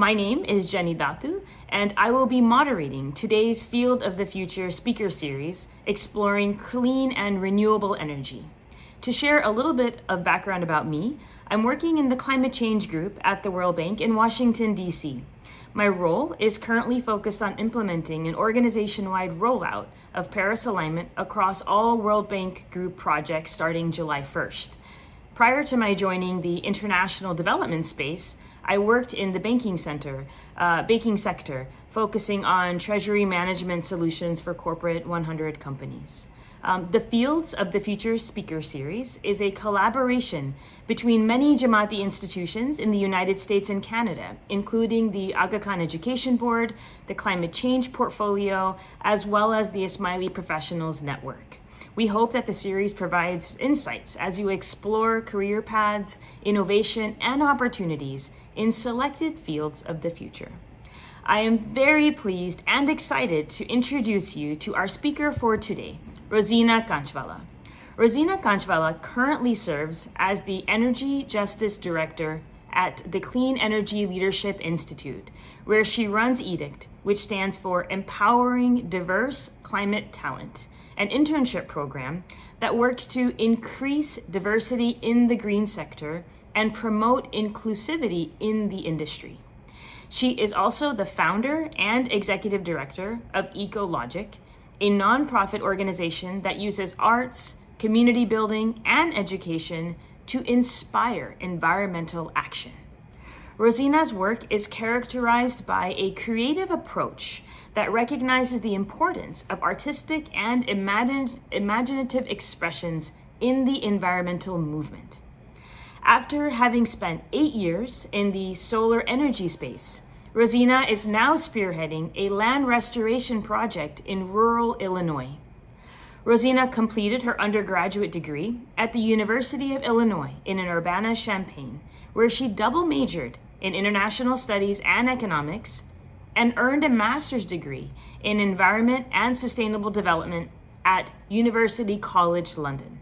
My name is Jenny Datu, and I will be moderating today's Field of the Future speaker series, exploring clean and renewable energy. To share a little bit of background about me, I'm working in the climate change group at the World Bank in Washington, D.C. My role is currently focused on implementing an organization-wide rollout of Paris alignment across all World Bank Group projects starting July 1st. Prior to my joining the international development space, I worked in the banking sector, focusing on treasury management solutions for corporate 100 companies. The Fields of the Future speaker series is a collaboration between many Jamaati institutions in the United States and Canada, including the Aga Khan Education Board, the Climate Change Portfolio, as well as the Ismaili Professionals Network. We hope that the series provides insights as you explore career paths, innovation, and opportunities in selected fields of the future. I am very pleased and excited to introduce you to our speaker for today, Rozina Kanchwala. Rozina Kanchwala currently serves as the Energy Justice Director at the Clean Energy Leadership Institute, where she runs EDICT, which stands for Empowering Diverse Climate Talent, an internship program that works to increase diversity in the green sector and promote inclusivity in the industry. She is also the founder and executive director of Ecologic, a nonprofit organization that uses arts, community building, and education to inspire environmental action. Rozina's work is characterized by a creative approach that recognizes the importance of artistic and imaginative expressions in the environmental movement. After having spent 8 years in the solar energy space, Rozina is now spearheading a land restoration project in rural Illinois. Rozina completed her undergraduate degree at the University of Illinois in Urbana-Champaign, where she double majored in international studies and economics and earned a master's degree in environment and sustainable development at University College London.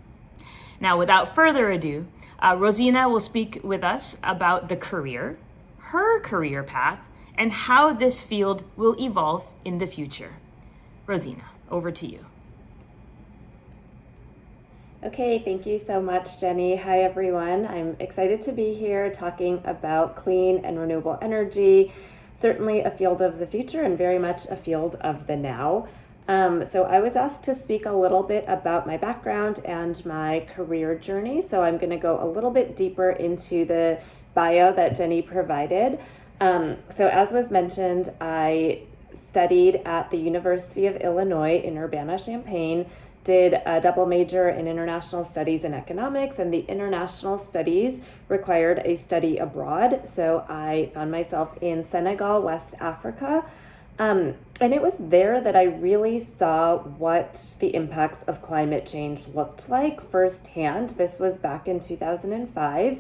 Now, without further ado, Rozina will speak with us about her career path, and how this field will evolve in the future. Rozina, over to you. Okay, thank you so much, Jenny. Hi, everyone. I'm excited to be here talking about clean and renewable energy, certainly a field of the future and very much a field of the now. So I was asked to speak a little bit about my background and my career journey. So I'm going to go a little bit deeper into the bio that Jenny provided. So as was mentioned, I studied at the University of Illinois in Urbana-Champaign, did a double major in international studies and economics, and the international studies required a study abroad. So I found myself in Senegal, West Africa. And it was there that I really saw what the impacts of climate change looked like firsthand. This was back in 2005.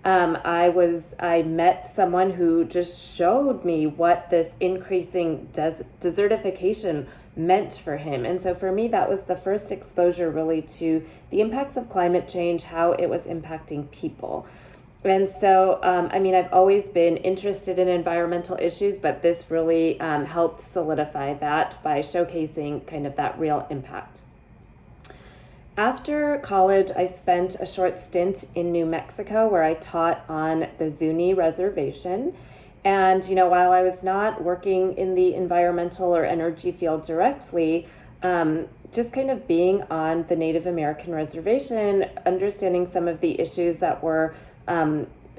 I met someone who just showed me what this increasing desertification meant for him. And so for me, that was the first exposure really to the impacts of climate change, how it was impacting people. And so, I've always been interested in environmental issues, but this really helped solidify that by showcasing kind of that real impact. After college, I spent a short stint in New Mexico where I taught on the Zuni Reservation. And, while I was not working in the environmental or energy field directly, just kind of being on the Native American reservation, understanding some of the issues that were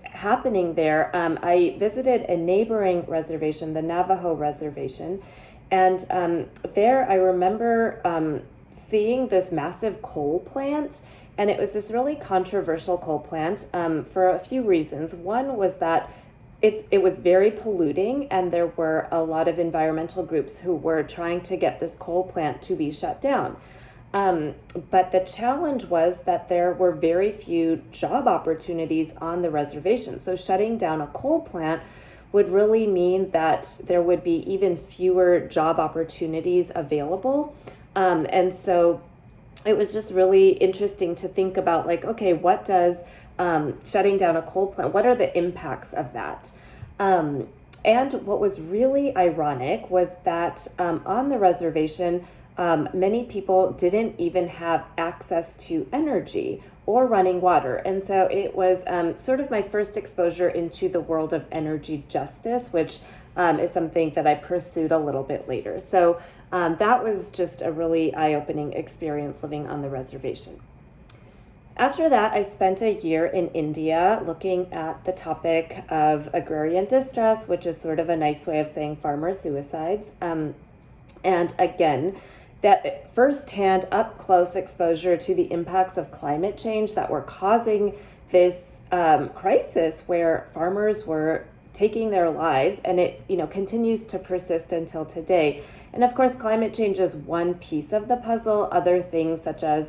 happening there, I visited a neighboring reservation, the Navajo Reservation. And there I remember seeing this massive coal plant, and it was this really controversial coal plant for a few reasons. One was that it was very polluting, and there were a lot of environmental groups who were trying to get this coal plant to be shut down. But the challenge was that there were very few job opportunities on the reservation. So shutting down a coal plant would really mean that there would be even fewer job opportunities available. And so it was just really interesting to think about, like, okay, what does shutting down a coal plant, what are the impacts of that? And what was really ironic was that on the reservation, many people didn't even have access to energy or running water. And so it was sort of my first exposure into the world of energy justice, which is something that I pursued a little bit later. So that was just a really eye-opening experience living on the reservation. After that, I spent a year in India looking at the topic of agrarian distress, which is sort of a nice way of saying farmer suicides. And again, that firsthand, up close exposure to the impacts of climate change that were causing this crisis where farmers were taking their lives, and it continues to persist until today. And of course, climate change is one piece of the puzzle. Other things such as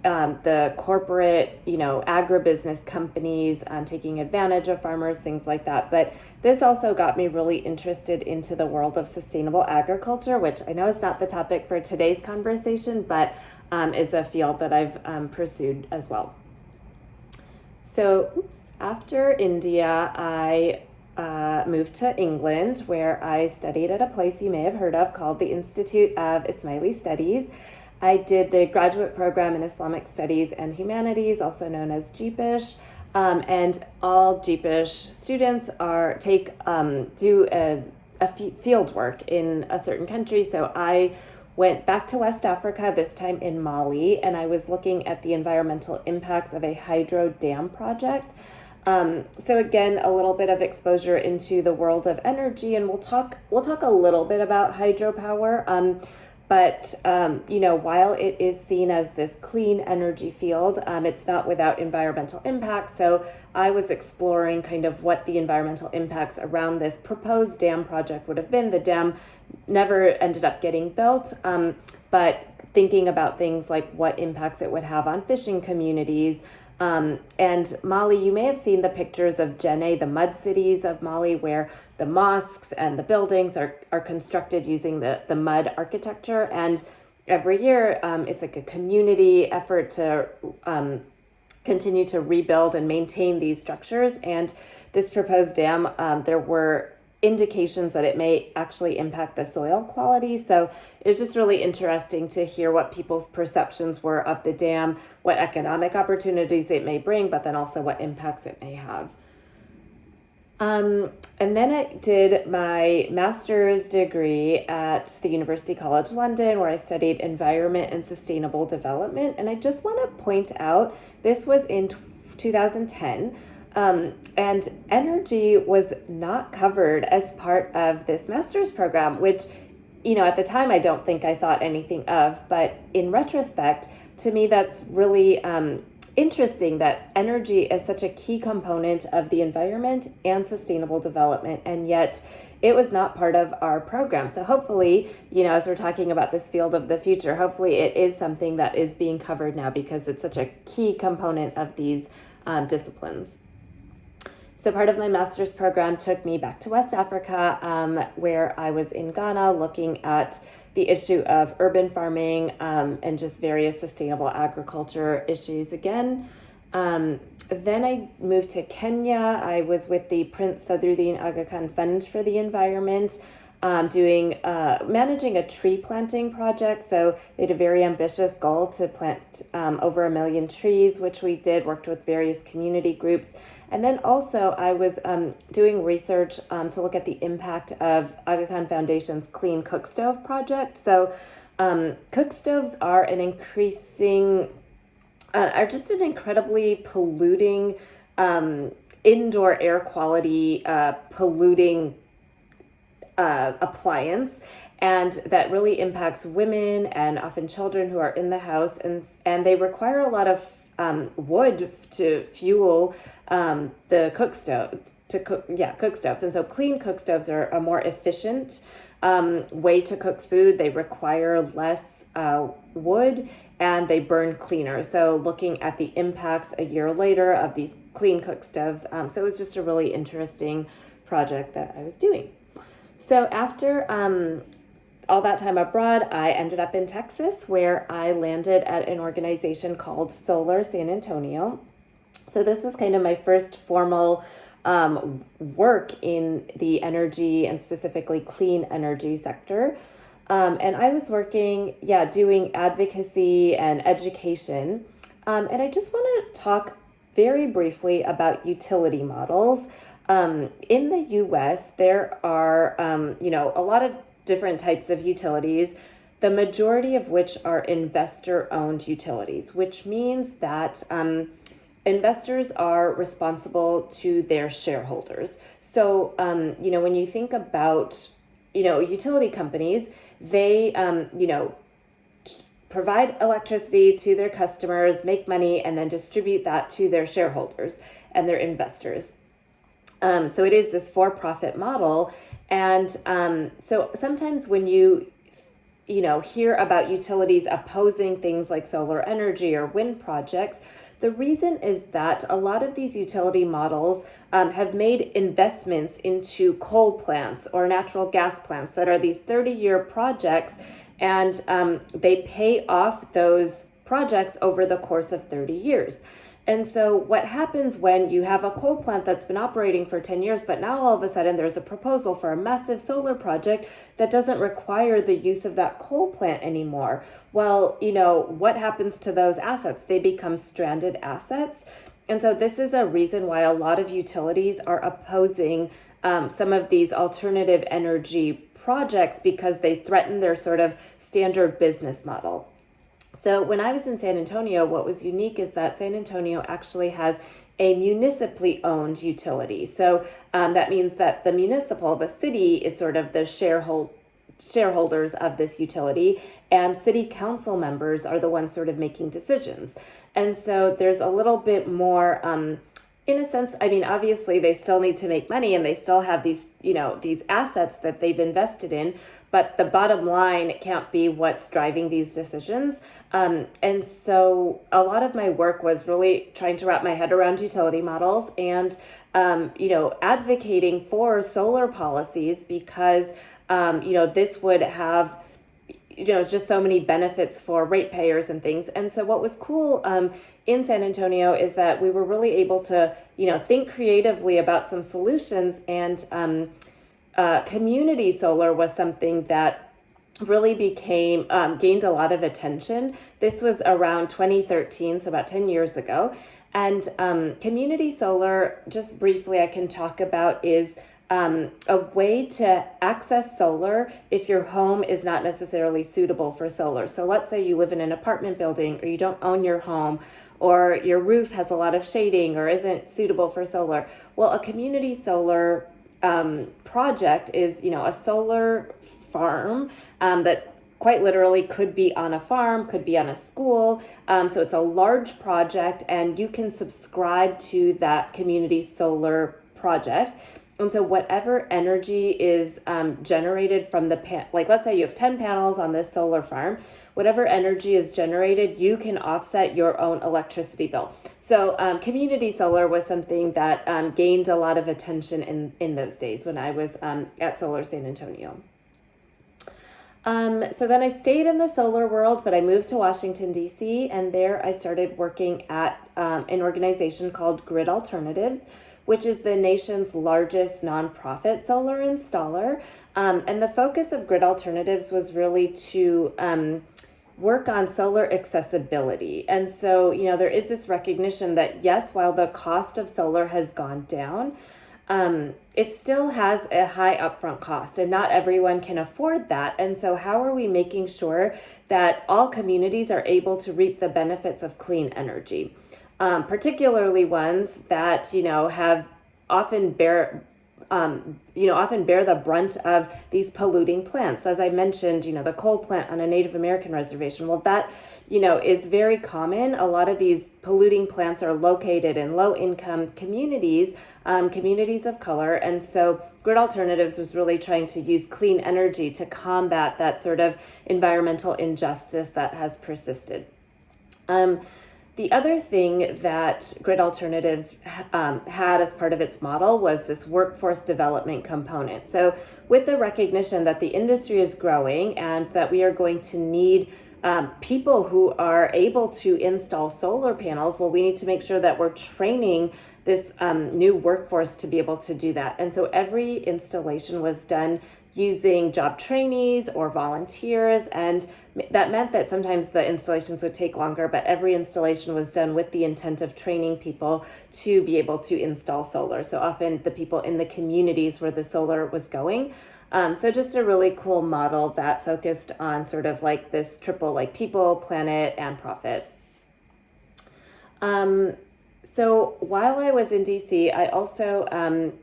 the corporate, agribusiness companies taking advantage of farmers, things like that. But this also got me really interested into the world of sustainable agriculture, which I know is not the topic for today's conversation, but is a field that I've pursued as well. So after India, I moved to England, where I studied at a place you may have heard of called the Institute of Ismaili Studies. I did the graduate program in Islamic Studies and Humanities, also known as GPISH, and all GPISH students do a field work in a certain country. So I went back to West Africa, this time in Mali, and I was looking at the environmental impacts of a hydro dam project. So again, a little bit of exposure into the world of energy, and we'll talk a little bit about hydropower. But while it is seen as this clean energy field, it's not without environmental impacts. So I was exploring kind of what the environmental impacts around this proposed dam project would have been. The dam never ended up getting built, but thinking about things like what impacts it would have on fishing communities. And Mali, you may have seen the pictures of Djenné, the mud cities of Mali, where the mosques and the buildings are constructed using the mud architecture. And every year, it's like a community effort to continue to rebuild and maintain these structures. And this proposed dam, there were indications that it may actually impact the soil quality. So it was just really interesting to hear what people's perceptions were of the dam, what economic opportunities it may bring, but then also what impacts it may have. And then I did my master's degree at the University College London, where I studied environment and sustainable development. And I just want to point out, this was in 2010. And energy was not covered as part of this master's program, which, at the time I don't think I thought anything of, but in retrospect, to me, that's really interesting that energy is such a key component of the environment and sustainable development, and yet it was not part of our program. So hopefully, as we're talking about this field of the future, hopefully it is something that is being covered now because it's such a key component of these disciplines. So part of my master's program took me back to West Africa, where I was in Ghana looking at the issue of urban farming and just various sustainable agriculture issues again. Then I moved to Kenya. I was with the Prince Sadruddin Aga Khan Fund for the Environment, managing a tree planting project. So they had a very ambitious goal to plant over 1 million trees, which we did, worked with various community groups. And then also I was doing research to look at the impact of Aga Khan Foundation's Clean Cook Stove project. So cook stoves are just an incredibly polluting, indoor air quality polluting appliance, and that really impacts women and often children who are in the house, and they require a lot of wood to fuel the cook stoves. And so clean cook stoves are a more efficient way to cook food. They require less wood and they burn cleaner. So looking at the impacts a year later of these clean cook stoves. So it was just a really interesting project that I was doing. So after all that time abroad, I ended up in Texas, where I landed at an organization called Solar San Antonio. So this was kind of my first formal work in the energy and specifically clean energy sector. And I was working, doing advocacy and education. And I just want to talk very briefly about utility models. In the US, there are, a lot of different types of utilities, the majority of which are investor-owned utilities, which means that investors are responsible to their shareholders. So, when you think about, utility companies, they, provide electricity to their customers, make money, and then distribute that to their shareholders and their investors. So it is this for-profit model. And so sometimes when you hear about utilities opposing things like solar energy or wind projects, the reason is that a lot of these utility models have made investments into coal plants or natural gas plants that are these 30-year projects, and they pay off those projects over the course of 30 years. And so what happens when you have a coal plant that's been operating for 10 years, but now all of a sudden there's a proposal for a massive solar project that doesn't require the use of that coal plant anymore? Well, what happens to those assets? They become stranded assets. And so this is a reason why a lot of utilities are opposing some of these alternative energy projects, because they threaten their sort of standard business model. So when I was in San Antonio, what was unique is that San Antonio actually has a municipally owned utility. So that means that the city is sort of the shareholders of this utility, and city council members are the ones sort of making decisions. And so there's a little bit more, in a sense, obviously they still need to make money and they still have these, these assets that they've invested in, but the bottom line can't be what's driving these decisions. And so a lot of my work was really trying to wrap my head around utility models and, advocating for solar policies, because, this would have, just so many benefits for ratepayers and things. And so what was cool in San Antonio is that we were really able to, think creatively about some solutions, and community solar was something that really gained a lot of attention. This was around 2013, so about 10 years ago. And community solar, just briefly I can talk about, is a way to access solar if your home is not necessarily suitable for solar. So let's say you live in an apartment building, or you don't own your home, or your roof has a lot of shading or isn't suitable for solar. Well, a community solar project is, a solar farm that quite literally could be on a farm, could be on a school. So it's a large project, and you can subscribe to that community solar project. And so whatever energy is generated from like let's say you have 10 panels on this solar farm, whatever energy is generated, you can offset your own electricity bill. So community solar was something that gained a lot of attention in those days when I was at Solar San Antonio. So then I stayed in the solar world, but I moved to Washington, D.C., and there I started working at an organization called Grid Alternatives, which is the nation's largest nonprofit solar installer. And the focus of Grid Alternatives was really to work on solar accessibility. And so, there is this recognition that yes, while the cost of solar has gone down, it still has a high upfront cost, and not everyone can afford that. And so how are we making sure that all communities are able to reap the benefits of clean energy? Particularly ones that, have often bear the brunt of these polluting plants. As I mentioned, the coal plant on a Native American reservation. Well, that, is very common. A lot of these polluting plants are located in low-income communities, communities of color. And so Grid Alternatives was really trying to use clean energy to combat that sort of environmental injustice that has persisted. The other thing that Grid Alternatives had as part of its model was this workforce development component. So with the recognition that the industry is growing and that we are going to need people who are able to install solar panels, well, we need to make sure that we're training this new workforce to be able to do that. And so every installation was done using job trainees or volunteers, and that meant that sometimes the installations would take longer, but every installation was done with the intent of training people to be able to install solar. So often the people in the communities where the solar was going. So just a really cool model that focused on sort of like this triple, like people, planet, and profit. So while I was in DC, I also,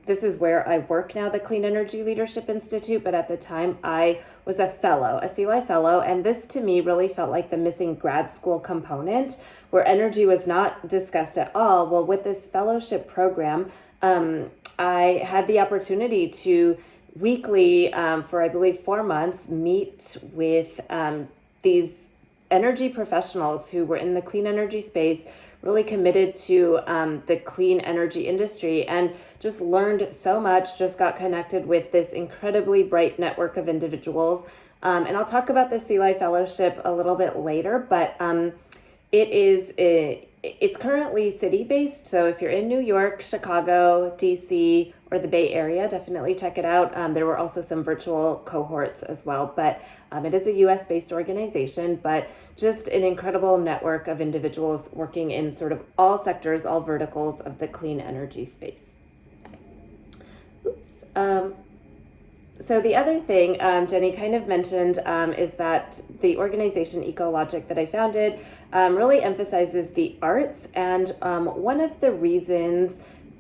this is where I work now, the Clean Energy Leadership Institute, but at the time I was a fellow, a CLI fellow, and this to me really felt like the missing grad school component where energy was not discussed at all. Well, with this fellowship program, I had the opportunity to weekly, for I believe 4 months, meet with these energy professionals who were in the clean energy space, really committed to the clean energy industry, and just learned so much, just got connected with this incredibly bright network of individuals. And I'll talk about the CLI Fellowship a little bit later, but it's currently city-based. So if you're in New York, Chicago, DC, or the Bay Area, definitely check it out. There were also some virtual cohorts as well, but it is a US-based organization, but just an incredible network of individuals working in sort of all sectors, all verticals of the clean energy space. So the other thing Jenny kind of mentioned is that the organization Ecologic that I founded really emphasizes the arts. And one of the reasons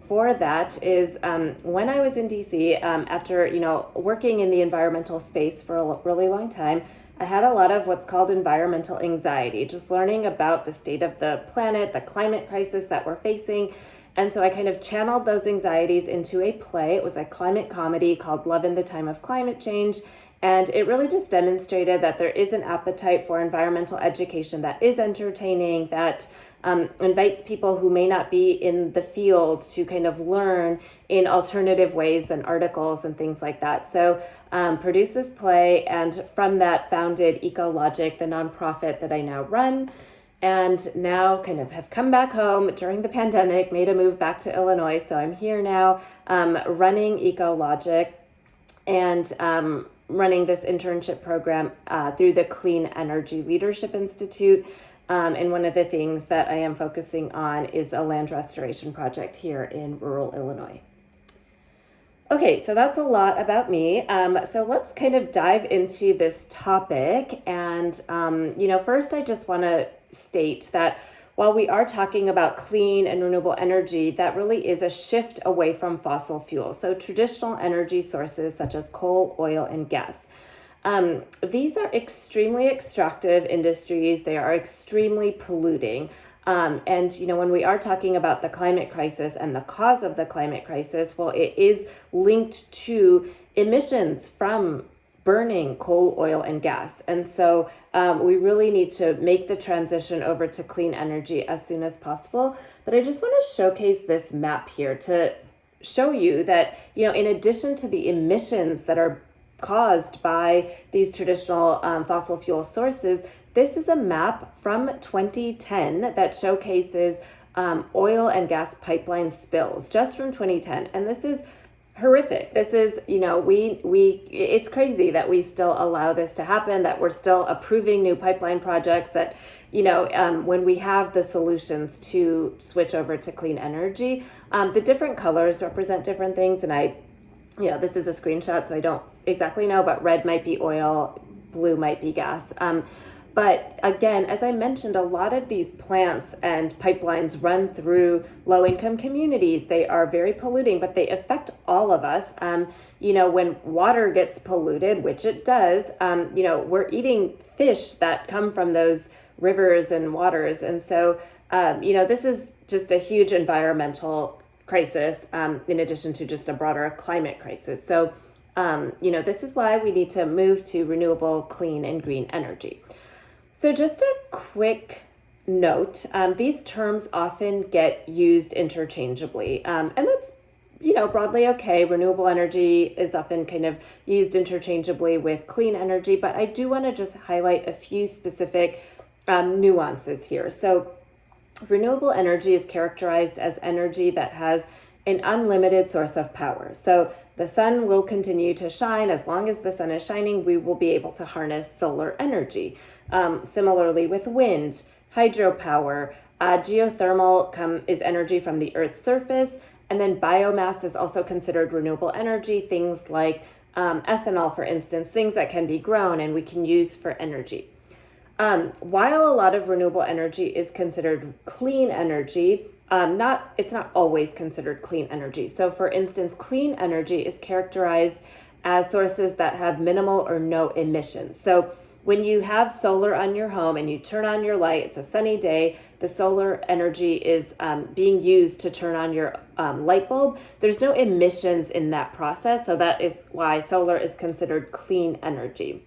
for that is when I was in DC, after working in the environmental space for a really long time, I had a lot of what's called environmental anxiety, just learning about the state of the planet, the climate crisis that we're facing. And so I kind of channeled those anxieties into a play. It was a climate comedy called Love in the Time of Climate Change. And it really just demonstrated that there is an appetite for environmental education that is entertaining, that invites people who may not be in the field to kind of learn in alternative ways than articles and things like that. So produced this play, and from that founded Ecologic, the nonprofit that I now run. And now kind of have come back home during the pandemic, made a move back to Illinois. So I'm here now running Ecologic and running this internship program through the Clean Energy Leadership Institute. And one of the things that I am focusing on is a land restoration project here in rural Illinois. Okay, so that's a lot about me. So let's kind of dive into this topic. And, first I just want to state that while we are talking about clean and renewable energy, that really is a shift away from fossil fuels. So traditional energy sources such as coal, oil, and gas. These are extremely extractive industries. They are extremely polluting. And, when we are talking about the climate crisis and the cause of the climate crisis, well, it is linked to emissions from burning coal, oil, and gas. And so we really need to make the transition over to clean energy as soon as possible. But I just want to showcase this map here to show you that, in addition to the emissions that are caused by these traditional fossil fuel sources, this is a map from 2010 that showcases oil and gas pipeline spills just from 2010. And this is horrific. This is, it's crazy that we still allow this to happen, that we're still approving new pipeline projects, that, when we have the solutions to switch over to clean energy, the different colors represent different things. And this is a screenshot, so I don't exactly know, but red might be oil, blue might be gas. But again, as I mentioned, a lot of these plants and pipelines run through low-income communities. They are very polluting, but they affect all of us. When water gets polluted, which it does, we're eating fish that come from those rivers and waters. And so, this is just a huge environmental crisis, in addition to just a broader climate crisis. So, this is why we need to move to renewable, clean, and green energy. So just a quick note, these terms often get used interchangeably, and that's broadly okay. Renewable energy is often kind of used interchangeably with clean energy, but I do want to just highlight a few specific nuances here. So renewable energy is characterized as energy that has an unlimited source of power. So the sun will continue to shine. As long as the sun is shining, we will be able to harness solar energy. Similarly with wind, hydropower, geothermal is energy from the Earth's surface, and then biomass is also considered renewable energy, things like ethanol, for instance, things that can be grown and we can use for energy. While a lot of renewable energy is considered clean energy, it's not always considered clean energy. So for instance, clean energy is characterized as sources that have minimal or no emissions. So when you have solar on your home and you turn on your light, it's a sunny day, the solar energy is being used to turn on your light bulb. There's no emissions in that process, so that is why solar is considered clean energy.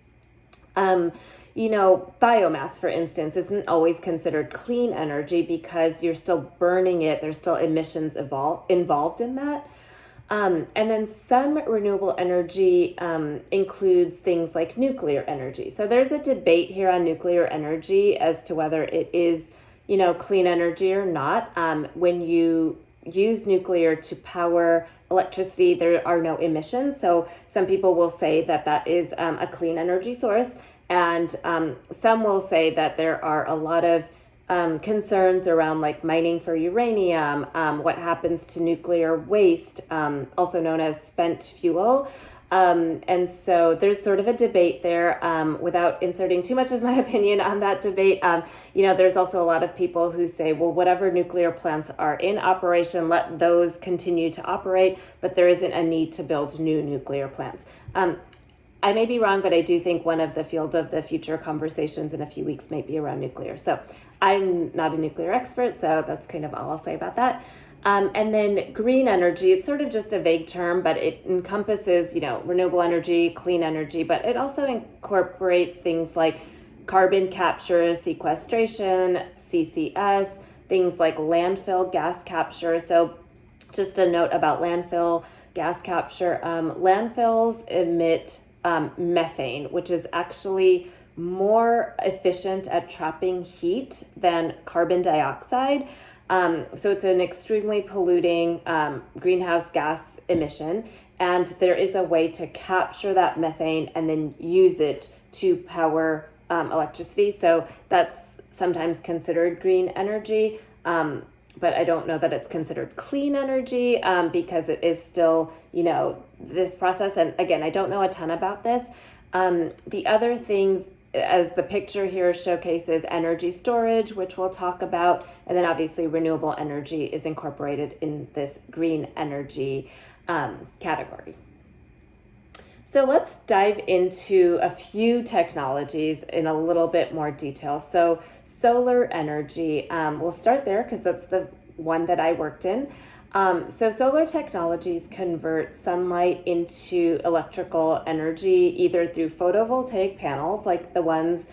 Biomass, for instance, isn't always considered clean energy because you're still burning it. There's still emissions involved in that. And then some renewable energy includes things like nuclear energy. So there's a debate here on nuclear energy as to whether it is, clean energy or not. When you use nuclear to power electricity, there are no emissions. So some people will say that that is a clean energy source. And some will say that there are a lot of concerns around like mining for uranium, what happens to nuclear waste, also known as spent fuel. And so there's sort of a debate there. Without inserting too much of my opinion on that debate, there's also a lot of people who say, well, whatever nuclear plants are in operation, let those continue to operate, but there isn't a need to build new nuclear plants. I may be wrong, but I do think one of the field of the future conversations in a few weeks might be around nuclear. So I'm not a nuclear expert, so that's kind of all I'll say about that. And then green energy, it's sort of just a vague term, but it encompasses, renewable energy, clean energy, but it also incorporates things like carbon capture, sequestration, CCS, things like landfill gas capture. So just a note about landfill gas capture. Landfills emit methane, which is actually more efficient at trapping heat than carbon dioxide. So it's an extremely polluting greenhouse gas emission, and there is a way to capture that methane and then use it to power electricity. So that's sometimes considered green energy, but I don't know that it's considered clean energy because it is still, this process. And again, I don't know a ton about this. The other thing, as the picture here showcases, energy storage, which we'll talk about, and then obviously renewable energy is incorporated in this green energy category. So let's dive into a few technologies in a little bit more detail. So solar energy, we'll start there because that's the one that I worked in. So solar technologies convert sunlight into electrical energy either through photovoltaic panels like the ones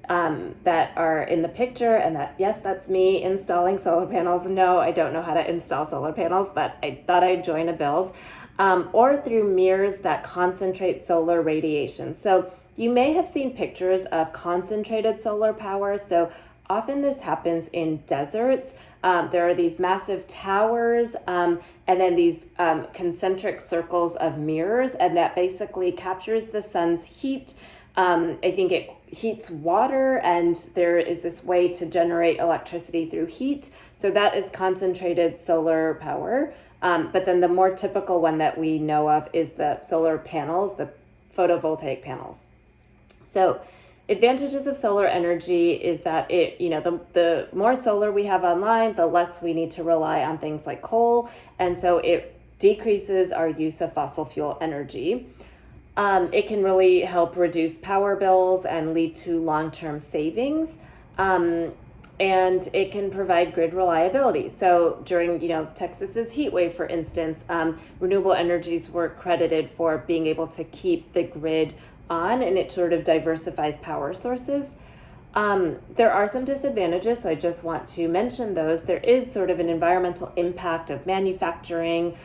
that are in the picture, and that's me installing solar panels. No, I don't know how to install solar panels, but I thought I'd join a build. Or through mirrors that concentrate solar radiation. So you may have seen pictures of concentrated solar power. So often this happens in deserts. There are these massive towers and then these concentric circles of mirrors, and that basically captures the sun's heat. I think it heats water, and there is this way to generate electricity through heat. So that is concentrated solar power. But then the more typical one that we know of is the solar panels, the photovoltaic panels. So advantages of solar energy is that the more solar we have online, the less we need to rely on things like coal. And so it decreases our use of fossil fuel energy. It can really help reduce power bills and lead to long-term savings. And it can provide grid reliability. So during, Texas's heat wave, for instance, renewable energies were credited for being able to keep the grid on, and it sort of diversifies power sources. There are some disadvantages, so I just want to mention those. There is sort of an environmental impact of manufacturing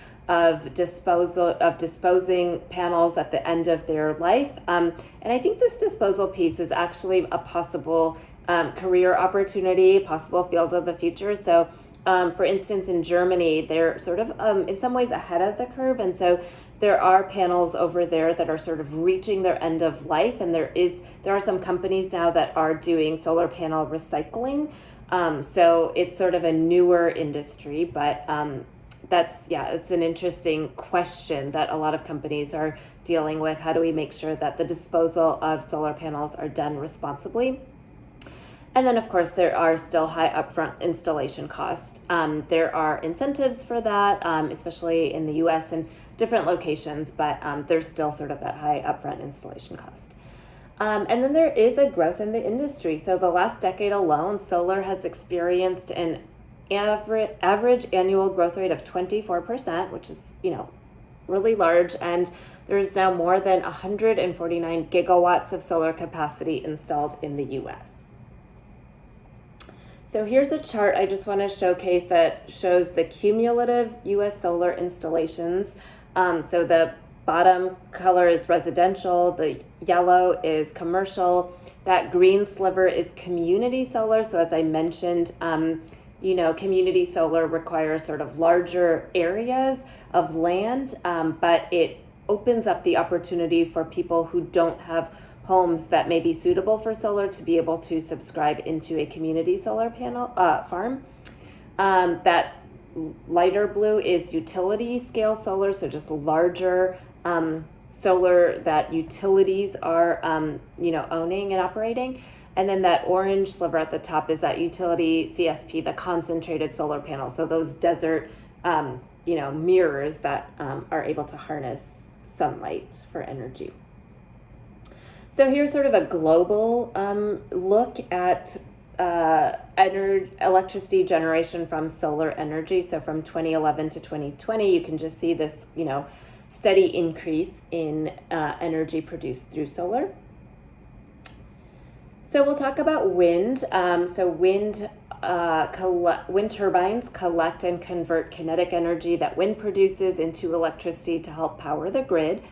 disposing panels at the end of their life. And I think this disposal piece is actually a possible career opportunity, possible field of the future. So for instance, in Germany, they're sort of in some ways ahead of the curve. And so there are panels over there that are sort of reaching their end of life. And there are some companies now that are doing solar panel recycling. So it's sort of a newer industry, but it's an interesting question that a lot of companies are dealing with. How do we make sure that the disposal of solar panels are done responsibly? And then, of course, there are still high upfront installation costs. There are incentives for that, especially in the US and different locations, but there's still sort of that high upfront installation cost. And then there is a growth in the industry. So the last decade alone, solar has experienced an average annual growth rate of 24%, which is, really large. And there's now more than 149 gigawatts of solar capacity installed in the US. So here's a chart I just want to showcase that shows the cumulative US solar installations. So the bottom color is residential, the yellow is commercial, that green sliver is community solar. So as I mentioned, community solar requires sort of larger areas of land, but it opens up the opportunity for people who don't have homes that may be suitable for solar to be able to subscribe into a community solar panel farm. That lighter blue is utility scale solar, so just larger solar that utilities are owning and operating. And then that orange sliver at the top is that utility CSP, the concentrated solar panel. So those desert mirrors that are able to harness sunlight for energy. So here's sort of a global look at electricity generation from solar energy. So from 2011 to 2020, you can just see this, steady increase in energy produced through solar. So we'll talk about wind. Wind turbines collect and convert kinetic energy that wind produces into electricity to help power the grid.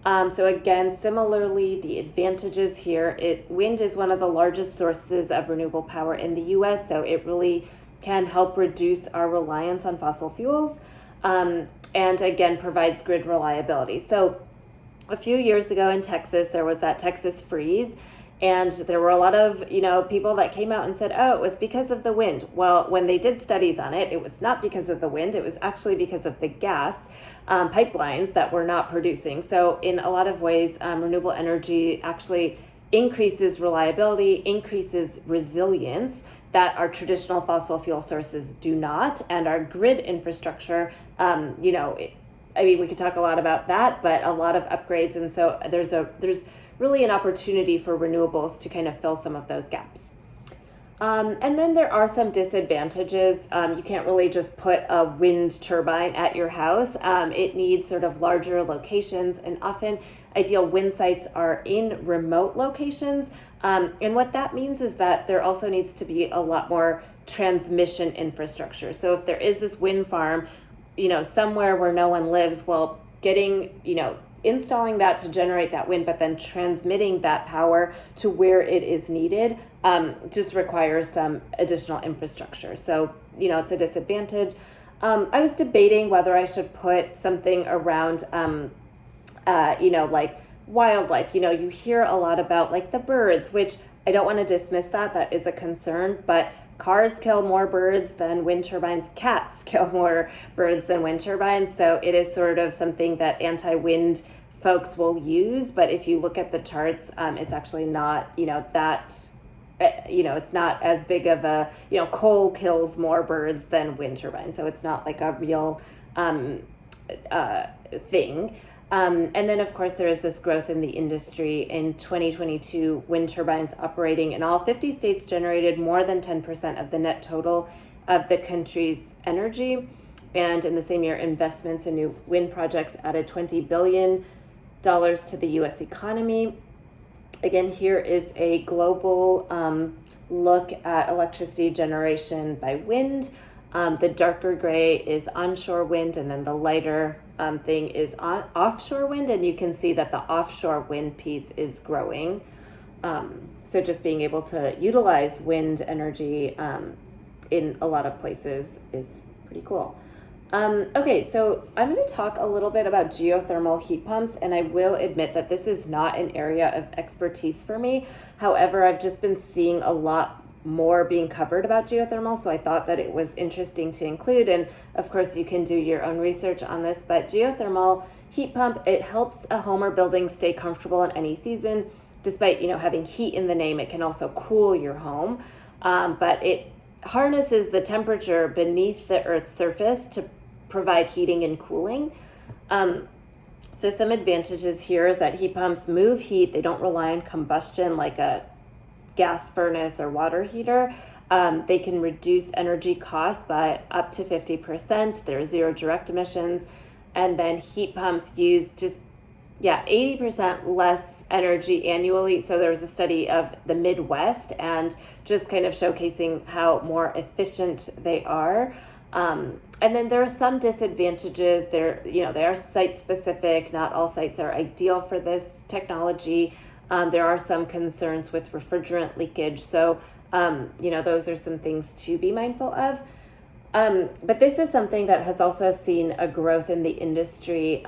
So again, similarly, the advantages here, wind is one of the largest sources of renewable power in the US, so it really can help reduce our reliance on fossil fuels, and again, provides grid reliability. So a few years ago in Texas, there was that Texas freeze, and there were a lot of, people that came out and said, oh, it was because of the wind. Well, when they did studies on it, it was not because of the wind, it was actually because of the gas pipelines that were not producing. So in a lot of ways, renewable energy actually increases reliability, increases resilience that our traditional fossil fuel sources do not. And our grid infrastructure, we could talk a lot about that, but a lot of upgrades. And so there's really an opportunity for renewables to kind of fill some of those gaps. And then there are some disadvantages. You can't really just put a wind turbine at your house. It needs sort of larger locations, and often ideal wind sites are in remote locations. And what that means is that there also needs to be a lot more transmission infrastructure. So if there is this wind farm, somewhere where no one lives, well, installing that to generate that wind, but then transmitting that power to where it is needed just requires some additional infrastructure. So, it's a disadvantage. I was debating whether I should put something around, like wildlife. You hear a lot about like the birds, which I don't want to dismiss that is a concern, but cars kill more birds than wind turbines. Cats kill more birds than wind turbines. So it is sort of something that anti-wind folks will use. But if you look at the charts, it's actually not, it's not as big of a, coal kills more birds than wind turbines. So it's not like a real thing. And then, of course, there is this growth in the industry. In 2022, wind turbines operating in all 50 states generated more than 10% of the net total of the country's energy. And in the same year, investments in new wind projects added $20 billion to the U.S. economy. Again, here is a global look at electricity generation by wind. The darker gray is onshore wind, and then the lighter thing is offshore wind, and you can see that the offshore wind piece is growing. So just being able to utilize wind energy in a lot of places is pretty cool. Okay, so I'm going to talk a little bit about geothermal heat pumps, and I will admit that this is not an area of expertise for me. However, I've just been seeing a lot more being covered about geothermal, so I thought that it was interesting to include. And of course, you can do your own research on this, but geothermal heat pump, it helps a home or building stay comfortable in any season. Despite, having heat in the name, it can also cool your home, but it harnesses the temperature beneath the Earth's surface to provide heating and cooling. So some advantages here is that heat pumps move heat. They don't rely on combustion like a gas furnace or water heater. They can reduce energy costs by up to 50%. There are zero direct emissions. And then heat pumps use 80% less energy annually. So there was a study of the Midwest and just kind of showcasing how more efficient they are. And then there are some disadvantages. They are site specific. Not all sites are ideal for this technology. There are some concerns with refrigerant leakage. So, those are some things to be mindful of. But this is something that has also seen a growth in the industry.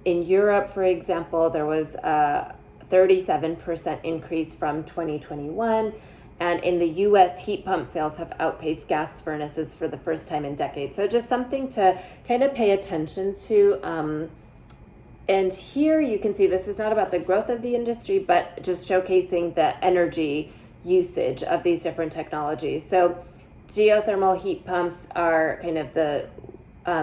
In Europe, for example, there was a 37% increase from 2021. And in the US, heat pump sales have outpaced gas furnaces for the first time in decades. So just something to kind of pay attention to. And here you can see this is not about the growth of the industry, but just showcasing the energy usage of these different technologies. So geothermal heat pumps are kind of the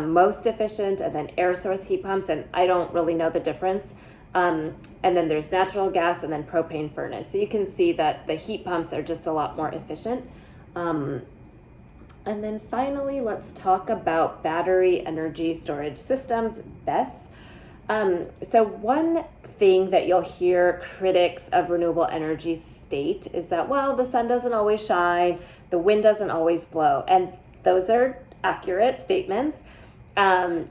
most efficient, and then air source heat pumps, and I don't really know the difference. And then there's natural gas and then propane furnace. So you can see that the heat pumps are just a lot more efficient. And then finally, let's talk about battery energy storage systems, BESS. So one thing that you'll hear critics of renewable energy state is that, well, the sun doesn't always shine, the wind doesn't always blow. And those are accurate statements. And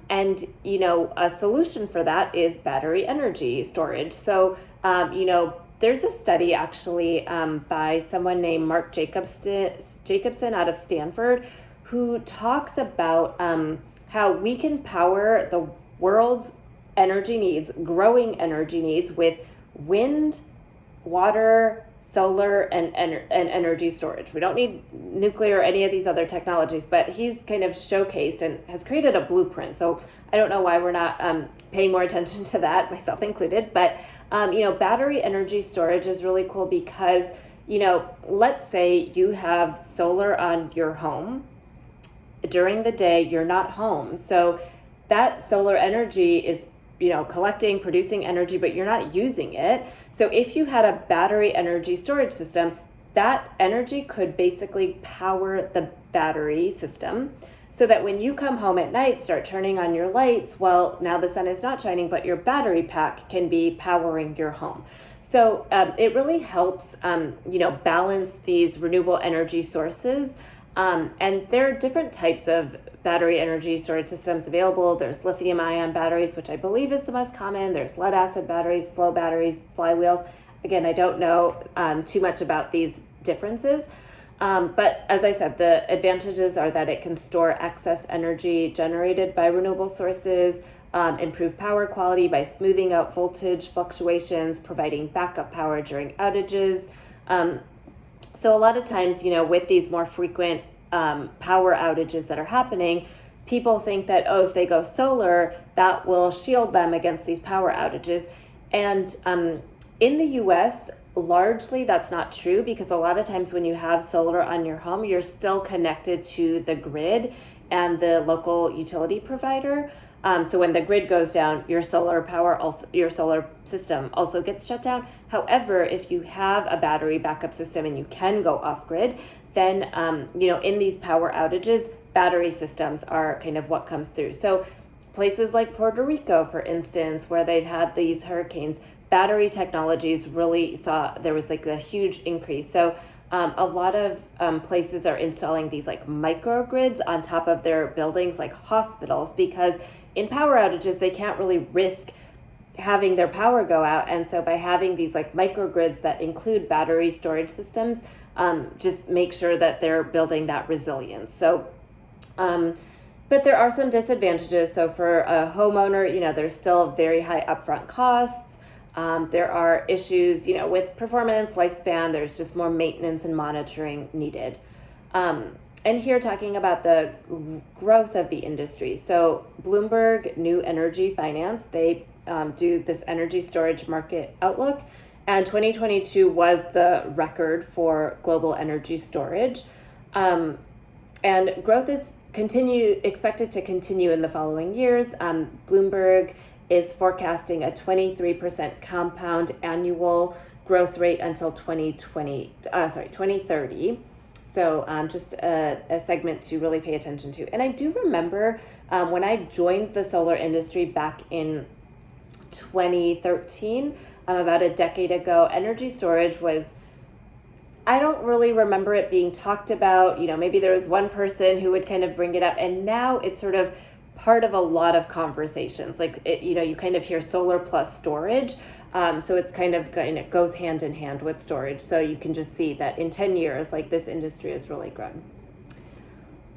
a solution for that is battery energy storage. So, there's a study actually by someone named Mark Jacobson out of Stanford, who talks about how we can power the world's energy needs, growing energy needs, with wind, water, solar, and energy storage. We don't need nuclear or any of these other technologies, but he's kind of showcased and has created a blueprint. So I don't know why we're not paying more attention to that, myself included. But, battery energy storage is really cool because, let's say you have solar on your home. During the day, you're not home. So that solar energy is collecting, producing energy, but you're not using it. So if you had a battery energy storage system, that energy could basically power the battery system so that when you come home at night, start turning on your lights, well, now the sun is not shining, but your battery pack can be powering your home. So it really helps, balance these renewable energy sources. And there are different types of battery energy storage systems available. There's lithium ion batteries, which I believe is the most common. There's lead acid batteries, flow batteries, flywheels. Again, I don't know too much about these differences. But as I said, the advantages are that it can store excess energy generated by renewable sources, improve power quality by smoothing out voltage fluctuations, providing backup power during outages. So a lot of times, with these more frequent power outages that are happening, people think that, if they go solar, that will shield them against these power outages. And in the US, largely that's not true, because a lot of times when you have solar on your home, you're still connected to the grid and the local utility provider. So when the grid goes down, your solar system also gets shut down. However, if you have a battery backup system and you can go off grid, then, in these power outages, battery systems are kind of what comes through. So places like Puerto Rico, for instance, where they've had these hurricanes, battery technologies really there was like a huge increase. So A lot of places are installing these like microgrids on top of their buildings, like hospitals, because in power outages, they can't really risk having their power go out. And so by having these like microgrids that include battery storage systems, just make sure that they're building that resilience. So, but there are some disadvantages. So for a homeowner, there's still very high upfront costs. There are issues, with performance, lifespan. There's just more maintenance and monitoring needed. And here talking about the growth of the industry. So Bloomberg New Energy Finance, they do this energy storage market outlook. And 2022 was the record for global energy storage. And growth is expected to continue in the following years. Bloomberg is forecasting a 23% compound annual growth rate until 2030. So just a segment to really pay attention to. And I do remember when I joined the solar industry back in 2013, about a decade ago, energy storage was, I don't really remember it being talked about. Maybe there was one person who would kind of bring it up, and now it's sort of part of a lot of conversations. Like you kind of hear solar plus storage. So it's kind of, it goes hand in hand with storage. So you can just see that in 10 years, like this industry has really grown.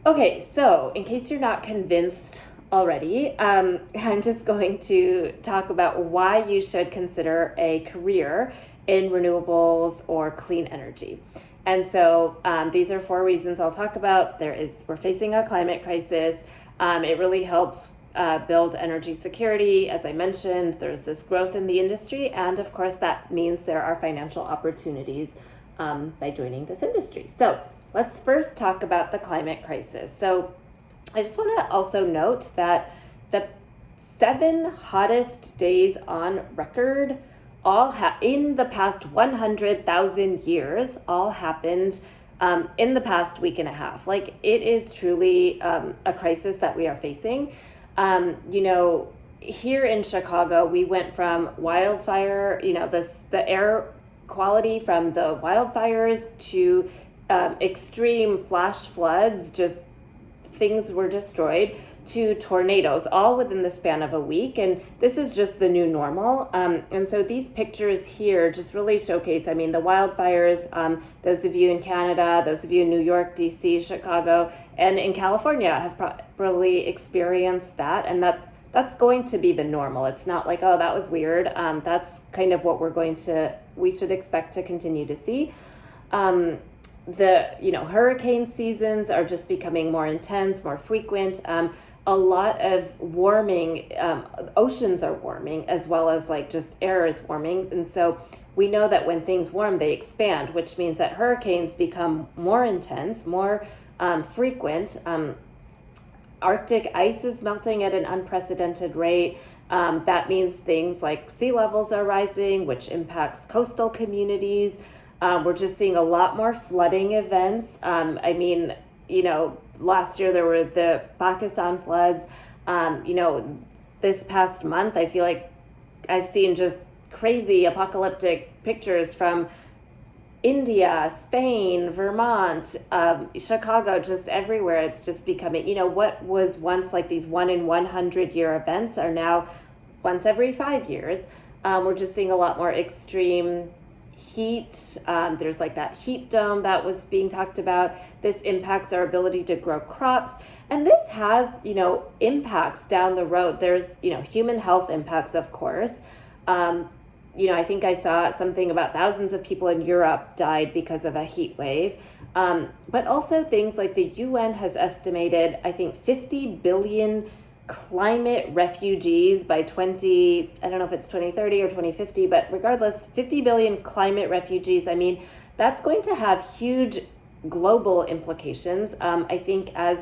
Okay, so in case you're not convinced already, I'm just going to talk about why you should consider a career in renewables or clean energy. And so these are 4 reasons I'll talk about. We're facing a climate crisis. It really helps build energy security. As I mentioned, there's this growth in the industry, and of course that means there are financial opportunities by joining this industry. So let's first talk about the climate crisis. So I just want to also note that the 7 hottest days on record in the past 100,000 years all happened in the past week and a half. Like, it is truly a crisis that we are facing. Here in Chicago, we went from wildfire, the air quality from the wildfires to extreme flash floods, just things were destroyed, to tornadoes, all within the span of a week. And this is just the new normal. And so these pictures here just really showcase, the wildfires, those of you in Canada, those of you in New York, DC, Chicago, and in California have probably experienced that. And that's going to be the normal. It's not like, oh, that was weird. That's kind of what we should expect to continue to see. Hurricane seasons are just becoming more intense, more frequent. A lot of warming, oceans are warming, as well as just air is warming. And so we know that when things warm, they expand, which means that hurricanes become more intense, more frequent. Arctic ice is melting at an unprecedented rate. That means things like sea levels are rising, which impacts coastal communities. We're just seeing a lot more flooding events. Last year there were the Pakistan floods. This past month, I feel like I've seen just crazy apocalyptic pictures from India, Spain, Vermont, Chicago, just everywhere. It's just becoming, what was once like these 1 in 100 year events are now once every 5 years. We're just seeing a lot more extreme heat. There's like that heat dome that was being talked about. This impacts our ability to grow crops. And this has, impacts down the road. There's, human health impacts, of course. I think I saw something about thousands of people in Europe died because of a heat wave. But also things like the UN has estimated, I think, 50 billion climate refugees by I don't know if it's 2030 or 2050, but regardless, 50 billion climate refugees. That's going to have huge global implications. I think as,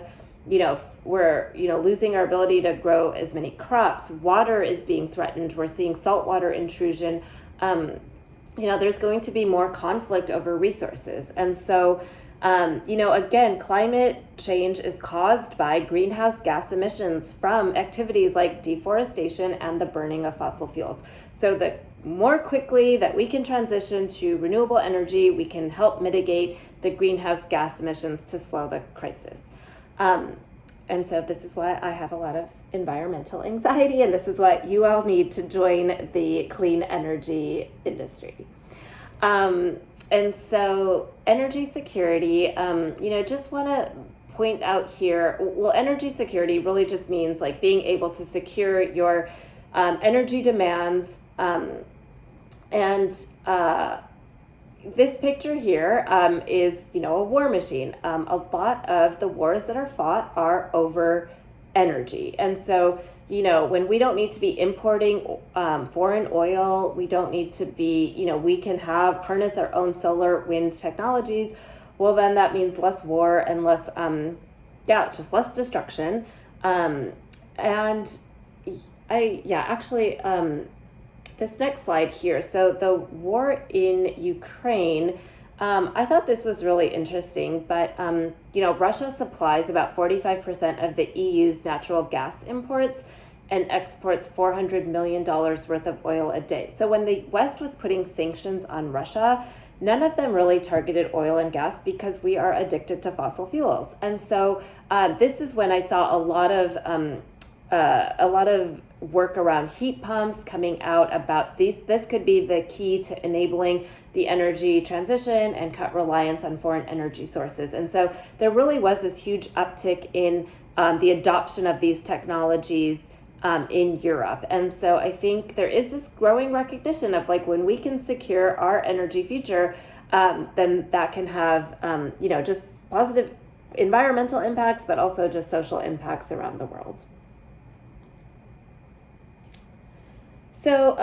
we're, losing our ability to grow as many crops, water is being threatened. We're seeing saltwater intrusion. There's going to be more conflict over resources. And so Again, climate change is caused by greenhouse gas emissions from activities like deforestation and the burning of fossil fuels. So the more quickly that we can transition to renewable energy, we can help mitigate the greenhouse gas emissions to slow the crisis. And so this is why I have a lot of environmental anxiety, and this is why you all need to join the clean energy industry. And so energy security, just want to point out here, well, energy security really just means like being able to secure your energy demands. This picture here is, a war machine. A lot of the wars that are fought are over energy. And so, when we don't need to be importing foreign oil, we don't need to be, we can harness our own solar wind technologies. Well, then that means less war and less, just less destruction. This next slide here. So the war in Ukraine, I thought this was really interesting, but, Russia supplies about 45% of the EU's natural gas imports and exports $400 million worth of oil a day. So when the West was putting sanctions on Russia, none of them really targeted oil and gas because we are addicted to fossil fuels. And so this is when I saw a lot of work around heat pumps coming out about these. This could be the key to enabling the energy transition and cut reliance on foreign energy sources. And so there really was this huge uptick in the adoption of these technologies in Europe. And so I think there is this growing recognition of like when we can secure our energy future, then that can have, just positive environmental impacts, but also just social impacts around the world. So,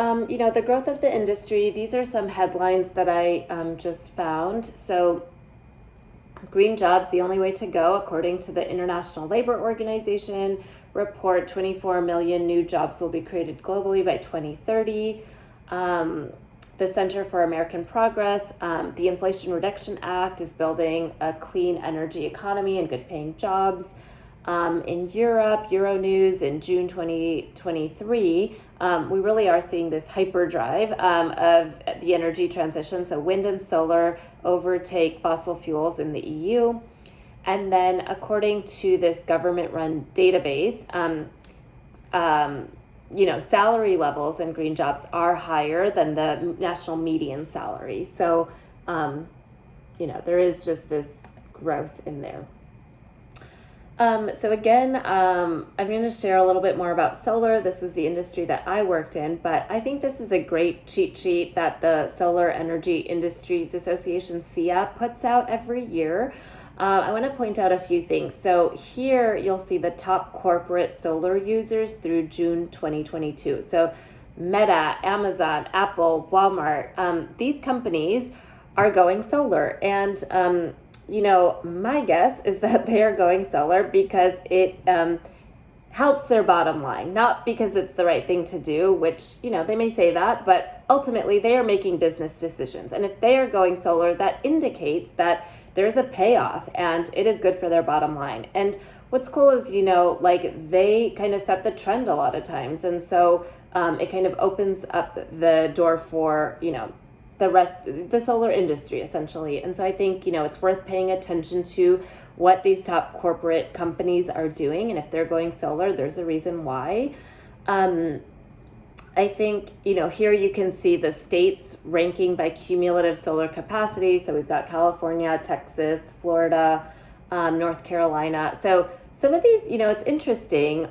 the growth of the industry, these are some headlines that I just found. So, green jobs, the only way to go, according to the International Labor Organization report, 24 million new jobs will be created globally by 2030. The Center for American Progress, the Inflation Reduction Act is building a clean energy economy and good paying jobs. In Europe, Euronews in June 2023, we really are seeing this hyperdrive of the energy transition. So wind and solar overtake fossil fuels in the EU. And then according to this government-run database, salary levels in green jobs are higher than the national median salary. So, there is just this growth in there. So again, I'm going to share a little bit more about solar. This was the industry that I worked in, but I think this is a great cheat sheet that the Solar Energy Industries Association, SEIA, puts out every year. I want to point out a few things. So here you'll see the top corporate solar users through June 2022. So Meta, Amazon, Apple, Walmart, these companies are going solar. And my guess is that they are going solar because it helps their bottom line, not because it's the right thing to do, which, they may say that, but ultimately they are making business decisions. And if they are going solar, that indicates that there's a payoff and it is good for their bottom line. And what's cool is, they kind of set the trend a lot of times. And so it kind of opens up the door for, the solar industry essentially. And so I think, it's worth paying attention to what these top corporate companies are doing. And if they're going solar, there's a reason why. I think, here you can see the states ranking by cumulative solar capacity. So we've got California, Texas, Florida, North Carolina. So some of these, it's interesting.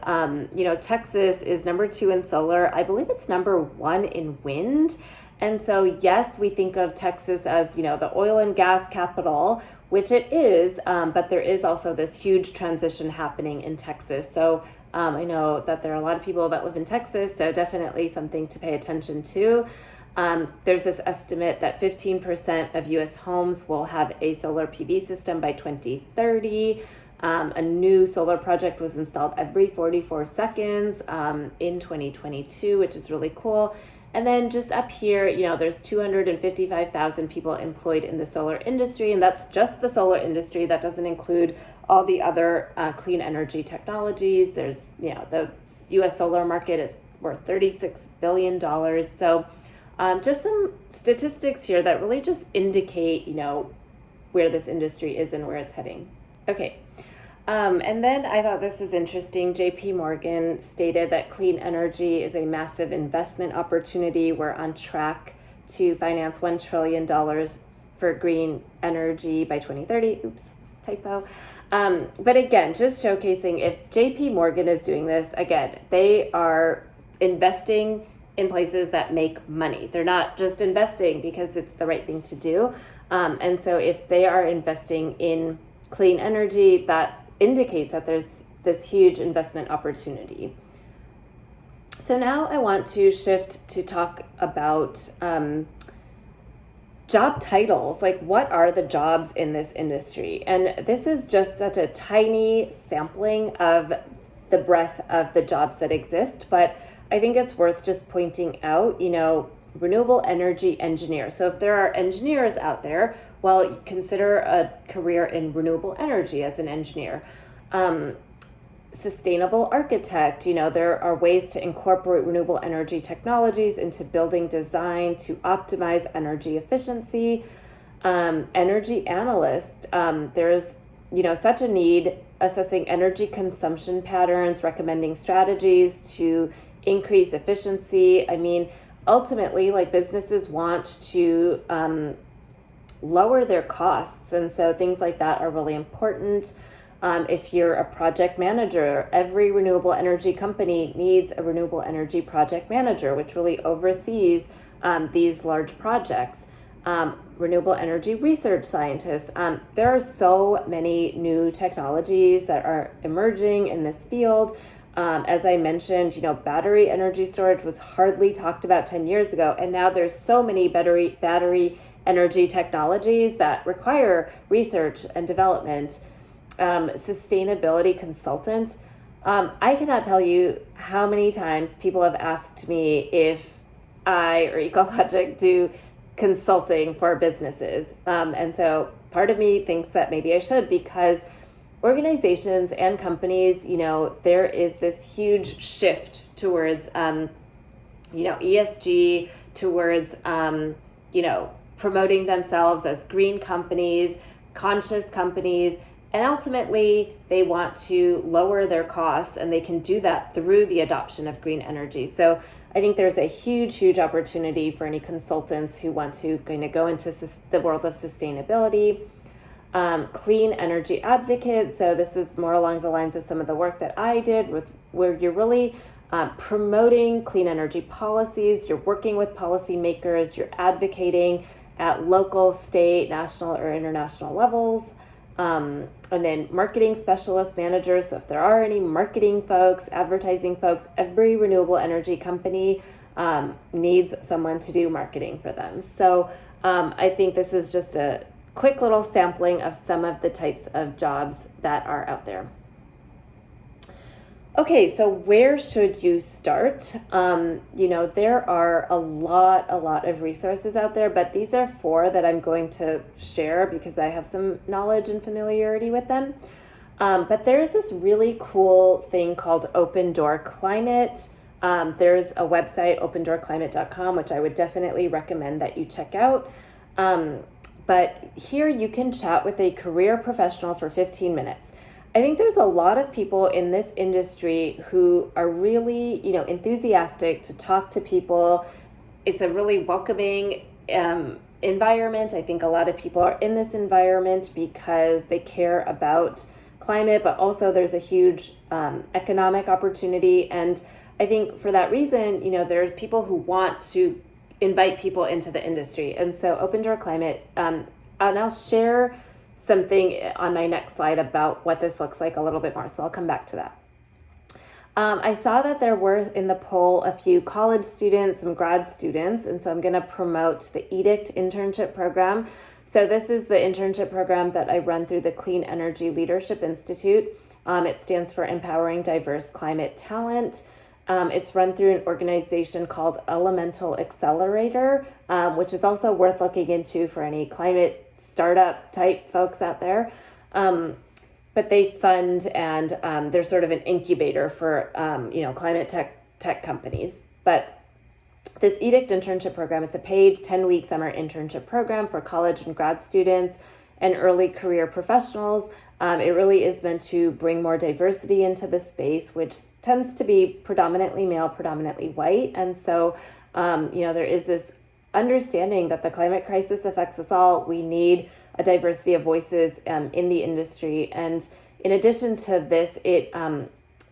Texas is number 2 in solar. I believe it's number 1 in wind. And so, yes, we think of Texas as, the oil and gas capital, which it is, but there is also this huge transition happening in Texas. So I know that there are a lot of people that live in Texas, so definitely something to pay attention to. There's this estimate that 15% of U.S. homes will have a solar PV system by 2030. A new solar project was installed every 44 seconds in 2022, which is really cool. And then just up here, there's 255,000 people employed in the solar industry, and that's just the solar industry. That doesn't include all the other clean energy technologies. There's, the U.S. solar market is worth $36 billion. So just some statistics here that really just indicate, where this industry is and where it's heading. Okay. And then I thought this was interesting. JP Morgan stated that clean energy is a massive investment opportunity. We're on track to finance $1 trillion for green energy by 2030. Oops, typo. But again, just showcasing if JP Morgan is doing this, again, they are investing in places that make money. They're not just investing because it's the right thing to do. And so if they are investing in clean energy, that indicates that there's this huge investment opportunity. So now I want to shift to talk about job titles. Like, what are the jobs in this industry? And this is just such a tiny sampling of the breadth of the jobs that exist, but I think it's worth just pointing out, renewable energy engineer. So if there are engineers out there, well, consider a career in renewable energy as an engineer. Sustainable architect, there are ways to incorporate renewable energy technologies into building design to optimize energy efficiency. Energy analyst, there's, such a need assessing energy consumption patterns, recommending strategies to increase efficiency. I mean, ultimately, like, businesses want to lower their costs, and so things like that are really important. If you're a project manager, every renewable energy company needs a renewable energy project manager, which really oversees these large projects. Renewable energy research scientists. There are so many new technologies that are emerging in this field. As I mentioned, battery energy storage was hardly talked about 10 years ago, and now there's so many battery energy technologies that require research and development. Sustainability consultant. I cannot tell you how many times people have asked me if I or Ecologic do consulting for businesses. And so part of me thinks that maybe I should, because organizations and companies, there is this huge shift towards, ESG, towards, promoting themselves as green companies, conscious companies, and ultimately they want to lower their costs, and they can do that through the adoption of green energy. So I think there's a huge opportunity for any consultants who want to kind of go into the world of sustainability. Clean energy advocate. So this is more along the lines of some of the work that I did, where you're really promoting clean energy policies. You're working with policymakers. You're advocating at local, state, national, or international levels. And then marketing specialist managers. So if there are any marketing folks, advertising folks, every renewable energy company needs someone to do marketing for them. So I think this is just a quick little sampling of some of the types of jobs that are out there. Okay, so where should you start? There are a lot of resources out there, but these are 4 that I'm going to share because I have some knowledge and familiarity with them. But there's this really cool thing called Open Door Climate. There's a website, opendoorclimate.com, which I would definitely recommend that you check out. But here you can chat with a career professional for 15 minutes. I think there's a lot of people in this industry who are really, enthusiastic to talk to people. It's a really welcoming environment. I think a lot of people are in this environment because they care about climate, but also there's a huge economic opportunity. And I think for that reason, there's people who want to invite people into the industry. And so Open Door Climate, and I'll share something on my next slide about what this looks like a little bit more. So I'll come back to that. I saw that there were in the poll a few college students, some grad students, and so I'm going to promote the EDICT internship program. So this is the internship program that I run through the Clean Energy Leadership Institute. It stands for Empowering Diverse Climate Talent. It's run through an organization called Elemental Accelerator, which is also worth looking into for any climate startup type folks out there. But they fund and they're sort of an incubator for climate tech companies. But this EDICT internship program, it's a paid 10-week summer internship program for college and grad students and early career professionals. It really is meant to bring more diversity into the space, which tends to be predominantly male, predominantly white. And so, there is this understanding that the climate crisis affects us all. We need a diversity of voices in the industry. And in addition to this,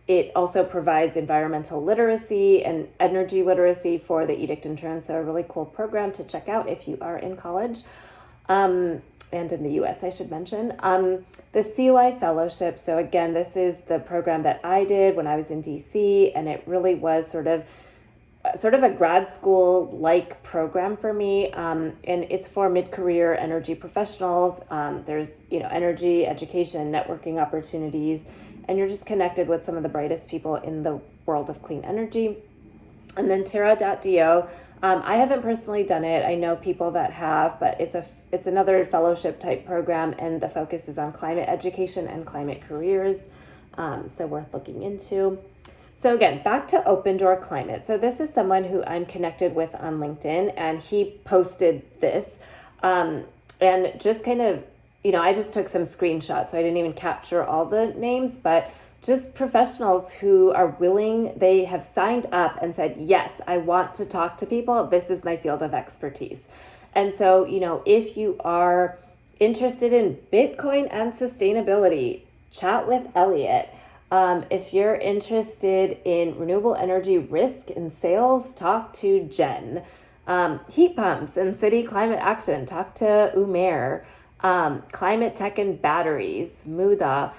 it also provides environmental literacy and energy literacy for the EDICT interns. So a really cool program to check out if you are in college. And in the US, I should mention. The Sea Life Fellowship. So again, this is the program that I did when I was in DC, and it really was sort of a grad school like program for me. And it's for mid-career energy professionals. There's energy education, networking opportunities, and you're just connected with some of the brightest people in the world of clean energy. And then Terra.do. I haven't personally done it. I know people that have, but it's another fellowship type program, and the focus is on climate education and climate careers, so worth looking into. So again, back to Open Door Climate. So this is someone who I'm connected with on LinkedIn, and he posted this, and just kind of, I just took some screenshots, so I didn't even capture all the names, but just professionals who are willing, they have signed up and said, yes, I want to talk to people. This is my field of expertise. And so, if you are interested in Bitcoin and sustainability, chat with Elliot. If you're interested in renewable energy risk and sales, talk to Jen. Heat pumps and city climate action, talk to Umair. Climate tech and batteries, Muda.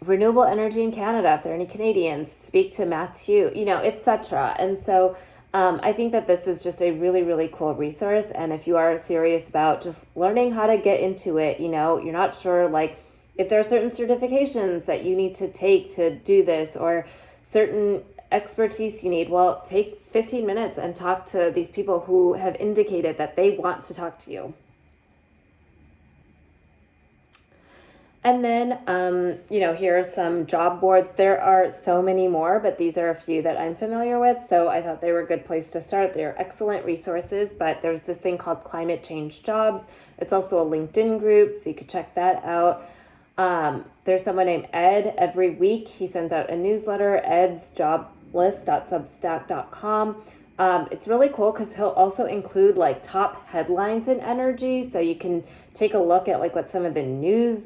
Renewable energy in Canada, if there are any Canadians, speak to Matthew, etc. And so I think that this is just a really, really cool resource. And if you are serious about just learning how to get into it, you're not sure, like, if there are certain certifications that you need to take to do this or certain expertise you need, well, take 15 minutes and talk to these people who have indicated that they want to talk to you. And then, here are some job boards. There are so many more, but these are a few that I'm familiar with. So I thought they were a good place to start. They're excellent resources, but there's this thing called Climate Change Jobs. It's also a LinkedIn group, so you could check that out. There's someone named Ed. Every week he sends out a newsletter, edsjoblist.substack.com. It's really cool because he'll also include like top headlines in energy. So you can take a look at like what some of the news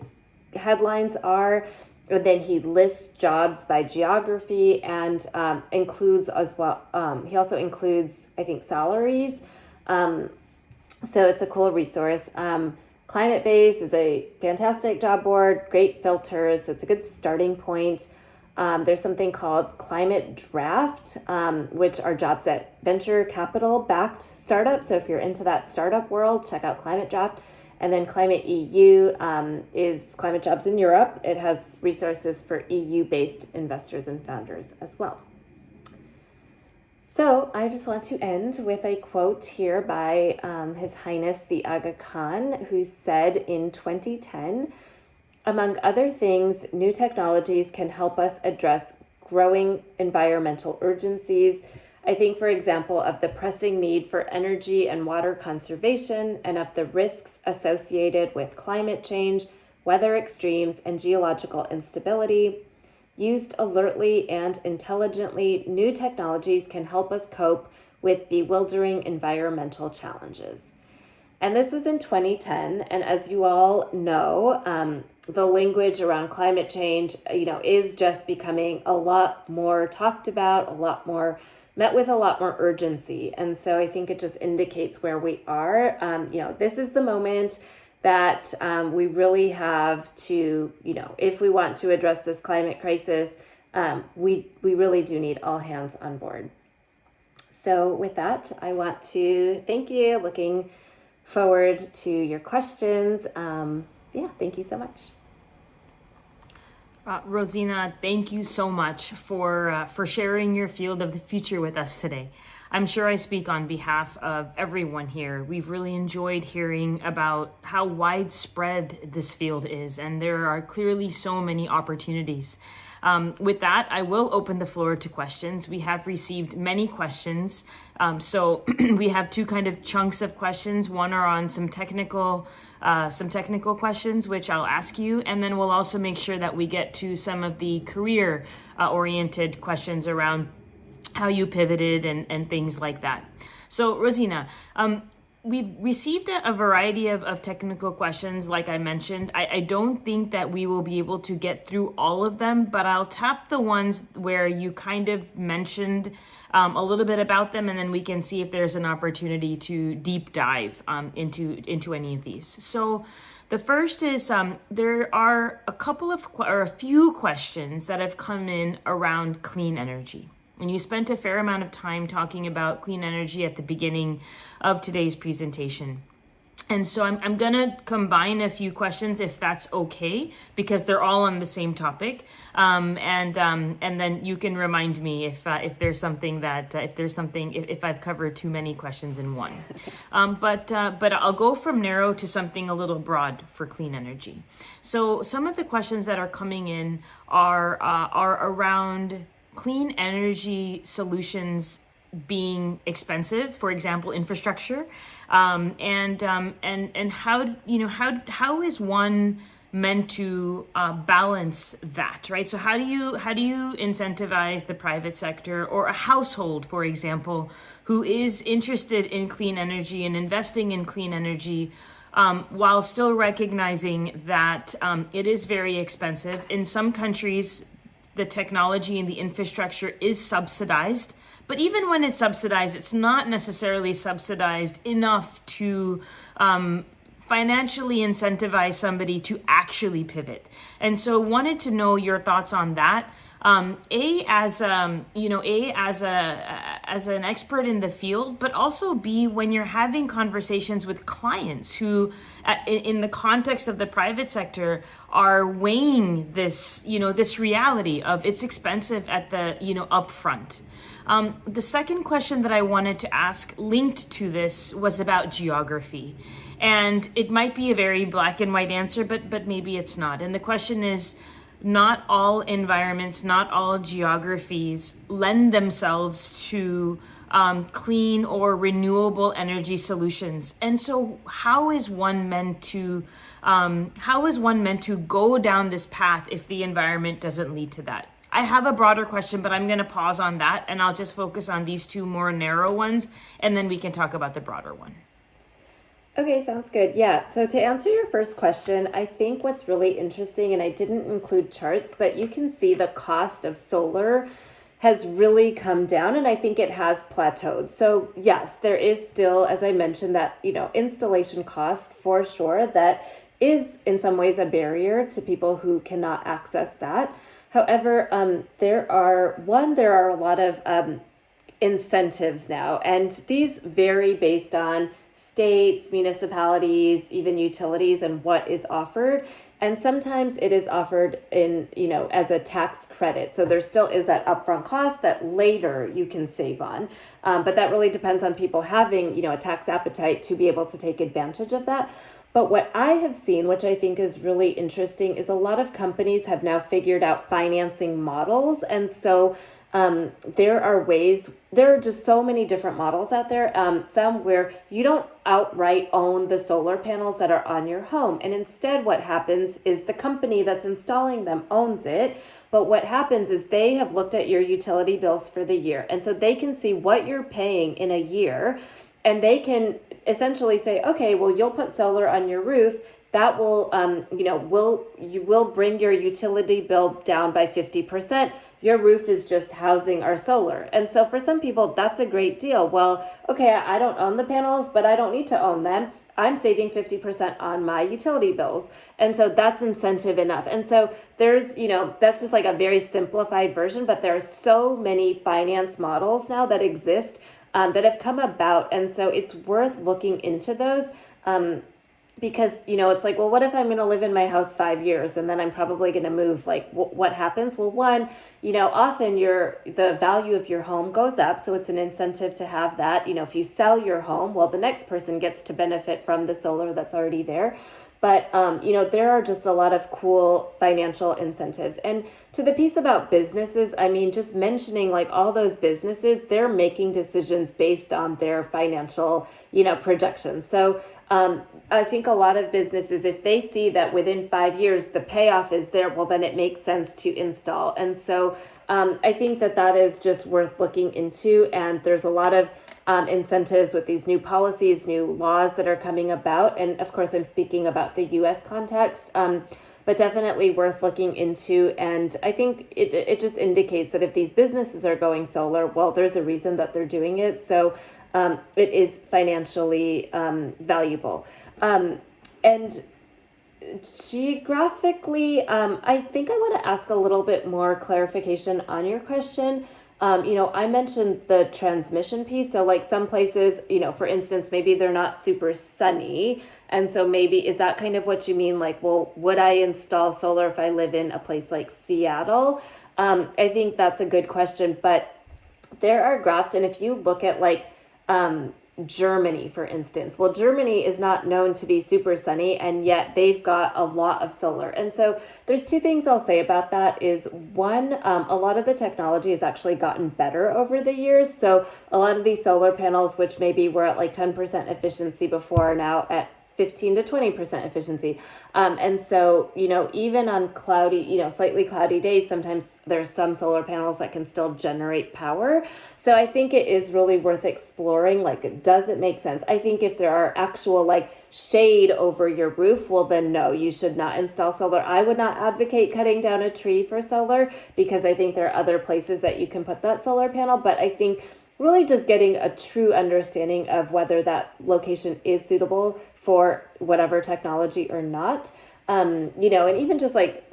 headlines are, and then he lists jobs by geography and includes as well. He also includes, I think, salaries. So it's a cool resource. Climate Base is a fantastic job board, great filters. So it's a good starting point. There's something called Climate Draft, which are jobs at venture capital backed startups. So if you're into that startup world, check out Climate Draft. And then Climate EU is climate jobs in Europe. It has resources for EU-based investors and founders as well. So I just want to end with a quote here by His Highness the Aga Khan, who said in 2010, among other things, new technologies can help us address growing environmental urgencies. I think, for example, of the pressing need for energy and water conservation and of the risks associated with climate change, weather extremes, and geological instability. Used alertly and intelligently, new technologies can help us cope with bewildering environmental challenges. And this was in 2010. And as you all know, the language around climate change, is just becoming a lot more talked about, met with a lot more urgency. And so I think it just indicates where we are. This is the moment that we really have to, if we want to address this climate crisis, we really do need all hands on board. So with that, I want to thank you. Looking forward to your questions. Thank you so much. Rozina, thank you so much for sharing your field of the future with us today. I'm sure I speak on behalf of everyone here. We've really enjoyed hearing about how widespread this field is, and there are clearly so many opportunities. With that, I will open the floor to questions. We have received many questions. So we have two kind of chunks of questions. One are on some technical questions, which I'll ask you. And then we'll also make sure that we get to some of the career oriented questions around how you pivoted and things like that. So Rozina, we've received a variety of technical questions, like I mentioned. I don't think that we will be able to get through all of them, but I'll tap the ones where you kind of mentioned a little bit about them, and then we can see if there's an opportunity to deep dive into any of these. So the first is there are a few questions that have come in around clean energy. And you spent a fair amount of time talking about clean energy at the beginning of today's presentation. And so I'm going to combine a few questions, if that's okay, because they're all on the same topic. And then you can remind me if I've covered too many questions in one. But I'll go from narrow to something a little broad for clean energy. So some of the questions that are coming in are around clean energy solutions being expensive, for example, infrastructure, and how is one meant to balance that, right? So how do you incentivize the private sector or a household, for example, who is interested in clean energy and investing in clean energy, while still recognizing that it is very expensive. In some countries, the technology and the infrastructure is subsidized, but even when it's subsidized, it's not necessarily subsidized enough to financially incentivize somebody to actually pivot. And so wanted to know your thoughts on that. As an expert in the field, but also B, when you're having conversations with clients who, in the context of the private sector, are weighing this reality of it's expensive at the, upfront. The second question that I wanted to ask linked to this was about geography. And it might be a very black and white answer, but maybe it's not. And the question is, not all environments, not all geographies lend themselves to clean or renewable energy solutions. And so how is one meant to go down this path if the environment doesn't lead to that? I have a broader question, but I'm going to pause on that, and I'll just focus on these two more narrow ones, and then we can talk about the broader one. Okay, sounds good. Yeah, so to answer your first question, I think what's really interesting, and I didn't include charts, but you can see the cost of solar has really come down, and I think it has plateaued. So yes, there is still, as I mentioned, that, installation cost for sure that is in some ways a barrier to people who cannot access that. However, there are a lot of incentives now, and these vary based on states, municipalities, even utilities, and what is offered. And sometimes it is offered in, as a tax credit. So there still is that upfront cost that later you can save on. But that really depends on people having, a tax appetite to be able to take advantage of that. But what I have seen, which I think is really interesting, is a lot of companies have now figured out financing models. And so there are just so many different models out there. Some where you don't outright own the solar panels that are on your home. And instead what happens is the company that's installing them owns it. But what happens is they have looked at your utility bills for the year. And so they can see what you're paying in a year. And they can essentially say, okay, well, you'll put solar on your roof. That will, you will bring your utility bill down by 50%. Your roof is just housing our solar. And so for some people, that's a great deal. Well, okay, I don't own the panels, but I don't need to own them. I'm saving 50% on my utility bills. And so that's incentive enough. And so there's, that's just like a very simplified version, but there are so many finance models now that exist that have come about. And so it's worth looking into those. because it's like, well, what if I'm going to live in my house 5 years and then I'm probably going to move? Like, what happens? Well, one, often the value of your home goes up, so it's an incentive to have that. If you sell your home, well, the next person gets to benefit from the solar that's already there. But there are just a lot of cool financial incentives. And to the piece about businesses, I mean, just mentioning like all those businesses, they're making decisions based on their financial projections. So I think a lot of businesses, if they see that within 5 years the payoff is there, well, then it makes sense to install. And so I think that is just worth looking into. And there's a lot of incentives with these new policies, new laws that are coming about. And of course, I'm speaking about the US context, but definitely worth looking into. And I think it just indicates that if these businesses are going solar, well, there's a reason that they're doing it. So it is financially valuable. And geographically, I think I want to ask a little bit more clarification on your question. I mentioned the transmission piece. So like some places, for instance, maybe they're not super sunny. And so maybe, is that kind of what you mean? Like, well, would I install solar if I live in a place like Seattle? I think that's a good question, but there are graphs. And if you look at like, Germany, for instance. Well, Germany is not known to be super sunny, and yet they've got a lot of solar. And so there's two things I'll say about that is one, a lot of the technology has actually gotten better over the years. So a lot of these solar panels, which maybe were at like 10% efficiency before, are now at 15 to 20% efficiency. And so, even on cloudy, slightly cloudy days, sometimes there's some solar panels that can still generate power. So I think it is really worth exploring. Like, does it make sense? I think if there are actual like shade over your roof, well, then no, you should not install solar. I would not advocate cutting down a tree for solar, because I think there are other places that you can put that solar panel. But I think really just getting a true understanding of whether that location is suitable for whatever technology or not. And even just like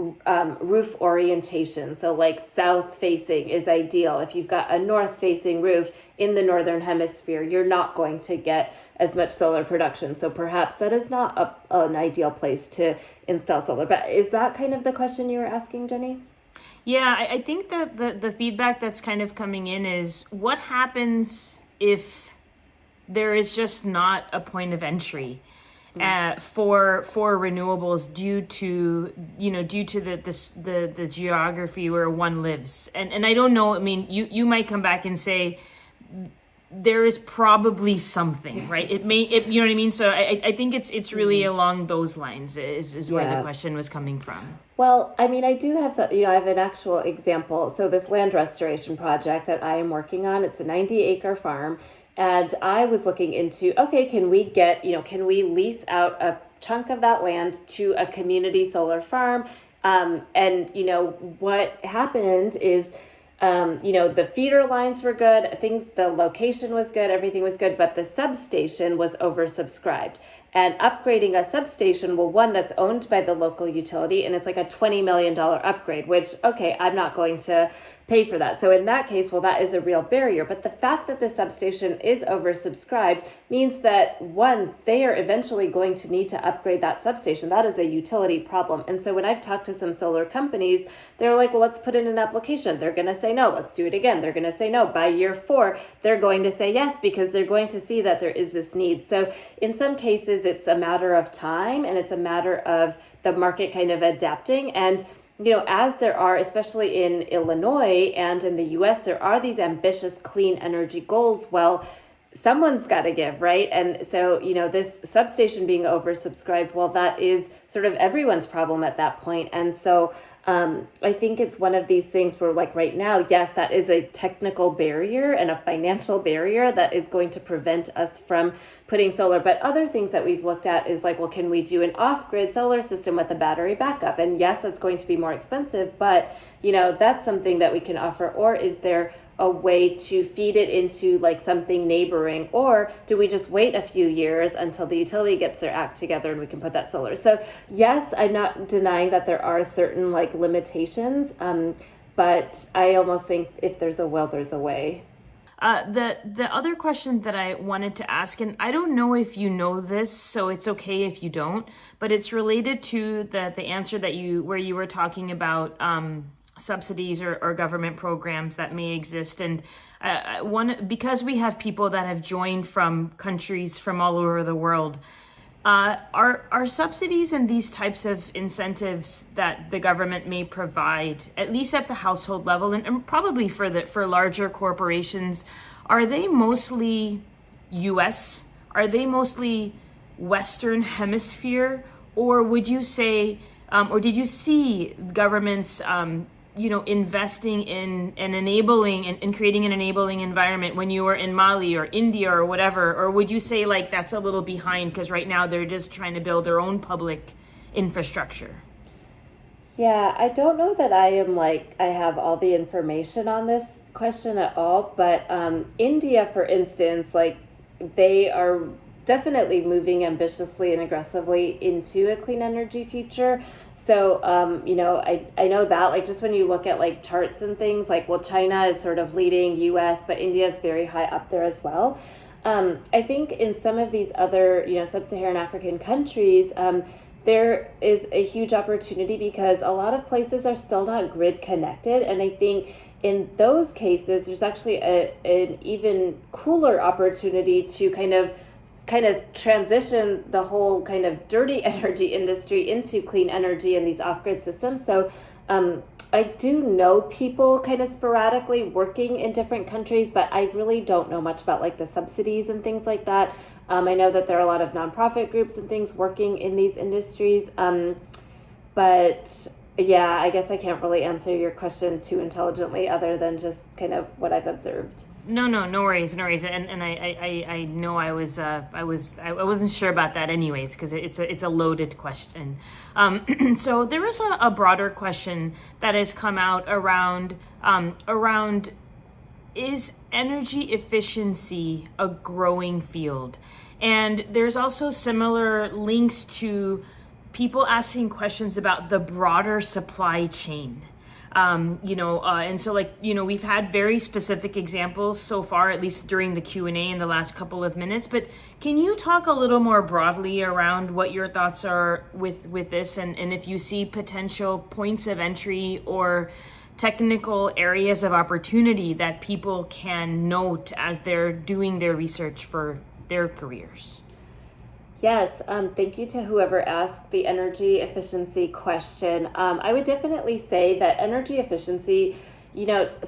roof orientation. So like south facing is ideal. If you've got a north facing roof in the northern hemisphere, you're not going to get as much solar production. So perhaps that is not an ideal place to install solar. But is that kind of the question you were asking, Jenny? Yeah, I think that the feedback that's kind of coming in is, what happens if there is just not a point of entry for renewables due to the geography where one lives? And I don't know. I mean, you might come back and say there is probably something, right? You know what I mean? So I think it's really along those lines is where the question was coming from. Well, I mean, I do have some, I have an actual example. So this land restoration project that I am working on, it's a 90-acre farm. And I was looking into, okay, can we lease out a chunk of that land to a community solar farm? And what happened is, the feeder lines were good, the location was good, everything was good, but the substation was oversubscribed. And upgrading a substation, well, one that's owned by the local utility, and it's like a $20 million upgrade, which, okay, I'm not going to pay for that. So in that case, well, that is a real barrier. But the fact that the substation is oversubscribed means that, one, they are eventually going to need to upgrade that substation. That is a utility problem. And so when I've talked to some solar companies, they're like, well, let's put in an application. They're going to say no. Let's do it again. They're going to say no. By year 4, they're going to say yes, because they're going to see that there is this need. So in some cases, it's a matter of time, and it's a matter of the market kind of adapting. And as there are, especially in Illinois and in the US, there are these ambitious clean energy goals. Well, someone's got to give, right? And so, this substation being oversubscribed, well, that is sort of everyone's problem at that point. And so I think it's one of these things where, like right now, yes, that is a technical barrier and a financial barrier that is going to prevent us from putting solar. But other things that we've looked at is like, well, can we do an off-grid solar system with a battery backup? And yes, it's going to be more expensive, but that's something that we can offer. Or is there a way to feed it into like something neighboring, or do we just wait a few years until the utility gets their act together and we can put that solar? So yes, I'm not denying that there are certain like limitations, but I almost think if there's a will, there's a way. The other question that I wanted to ask, and I don't know if you know this, so it's okay if you don't, but it's related to the answer that where you were talking about subsidies or government programs that may exist. And because we have people that have joined from countries from all over the world, are subsidies and these types of incentives that the government may provide, at least at the household level, and probably for larger corporations, are they mostly U.S.? Are they mostly Western Hemisphere, or would you say, or did you see governments investing in and enabling and creating an enabling environment when you were in Mali or India or whatever? Or would you say like that's a little behind because right now they're just trying to build their own public infrastructure? Yeah, I don't know that I have all the information on this question at all, but India, for instance, like they are definitely moving ambitiously and aggressively into a clean energy future. So, I know that like just when you look at like charts and things like, well, China is sort of leading US, but India is very high up there as well. I think in some of these other, sub-Saharan African countries, there is a huge opportunity because a lot of places are still not grid connected. And I think in those cases, there's actually an even cooler opportunity to kind of transition the whole kind of dirty energy industry into clean energy and these off-grid systems. So I do know people kind of sporadically working in different countries, but I really don't know much about like the subsidies and things like that. I know that there are a lot of nonprofit groups and things working in these industries. But yeah, I guess I can't really answer your question too intelligently other than just kind of what I've observed. No, no worries. And I know I wasn't sure about that anyways because it's a loaded question. So there is a broader question that has come out around is energy efficiency a growing field? And there's also similar links to people asking questions about the broader supply chain. And so we've had very specific examples so far, at least during the Q&A in the last couple of minutes, but can you talk a little more broadly around what your thoughts are with this and if you see potential points of entry or technical areas of opportunity that people can note as they're doing their research for their careers? Yes, thank you to whoever asked the energy efficiency question. I would definitely say that energy efficiency,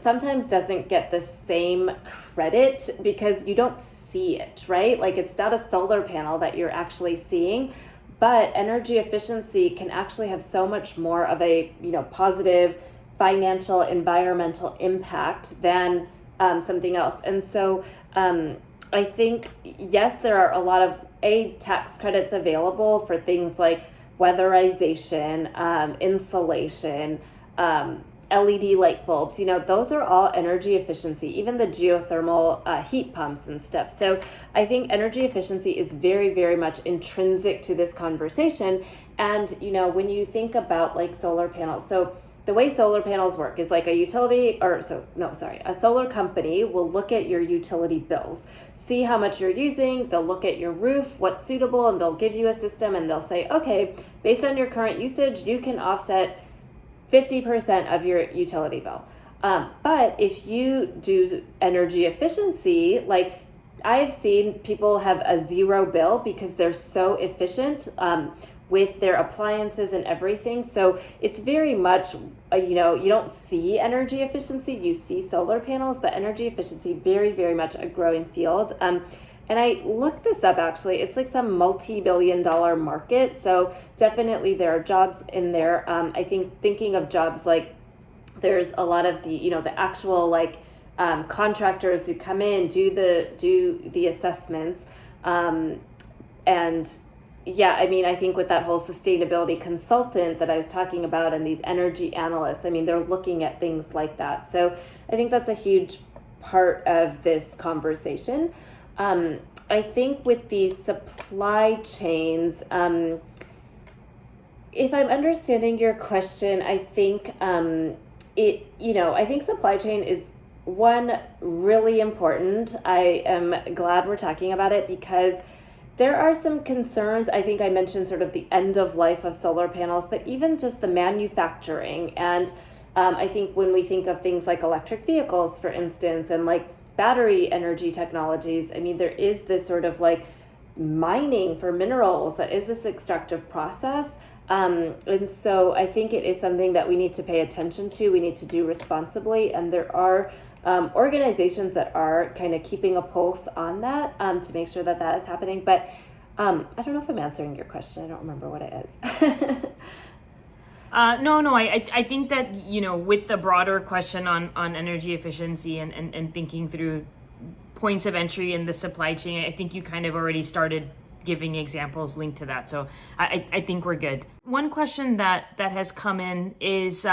sometimes doesn't get the same credit because you don't see it, right? Like it's not a solar panel that you're actually seeing, but energy efficiency can actually have so much more of a, positive financial, environmental impact than something else. And so I think, yes, there are a lot of tax credits available for things like weatherization, insulation, LED light bulbs. Those are all energy efficiency, even the geothermal heat pumps and stuff. So I think energy efficiency is very, very much intrinsic to this conversation. And, when you think about like solar panels, so the way solar panels work is like a solar company will look at your utility bills, see how much you're using, they'll look at your roof, what's suitable, and they'll give you a system and they'll say, okay, based on your current usage, you can offset 50% of your utility bill. But if you do energy efficiency, like I've seen people have a zero bill because they're so efficient with their appliances and everything. So it's very much, you don't see energy efficiency, you see solar panels, but energy efficiency, very, very much a growing field. And I looked this up actually, it's like some multi-billion-dollar market. So definitely there are jobs in there. I think thinking of jobs like there's a lot of the, the actual like contractors who come in, do the assessments, and yeah, I think with that whole sustainability consultant that I was talking about and these energy analysts, they're looking at things like that. So I think that's a huge part of this conversation. I think with the supply chains, if I'm understanding your question, I think I think supply chain is one, really important. I am glad we're talking about it because there are some concerns. I think I mentioned sort of the end of life of solar panels, but even just the manufacturing. And I think when we think of things like electric vehicles, for instance, and like battery energy technologies, I mean, there is this sort of like mining for minerals that is this extractive process. And so I think it is something that we need to pay attention to, we need to do responsibly. And there are organizations that are kind of keeping a pulse on that to make sure that that is happening. But I don't know if I'm answering your question. I don't remember what it is. No, I think that, with the broader question on energy efficiency and thinking through points of entry in the supply chain, I think you kind of already started giving examples linked to that. So I think we're good. One question that has come in is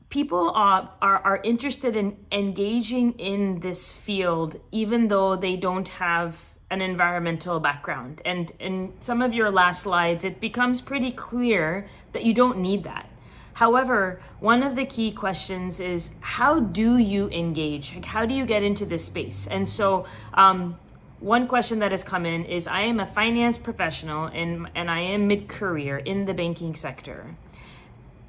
people are interested in engaging in this field even though they don't have an environmental background. And in some of your last slides, it becomes pretty clear that you don't need that. However, one of the key questions is, how do you engage? Like, how do you get into this space? And so one question that has come in is, I am a finance professional and I am mid-career in the banking sector.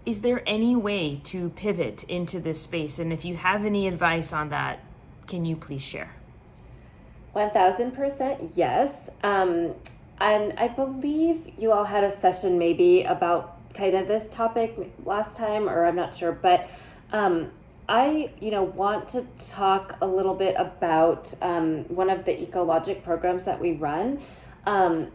Is there any way to pivot into this space? And if you have any advice on that, can you please share? 1000% yes. And I believe you all had a session maybe about kind of this topic last time, or I'm not sure, but I want to talk a little bit about one of the Ecologic programs that we run.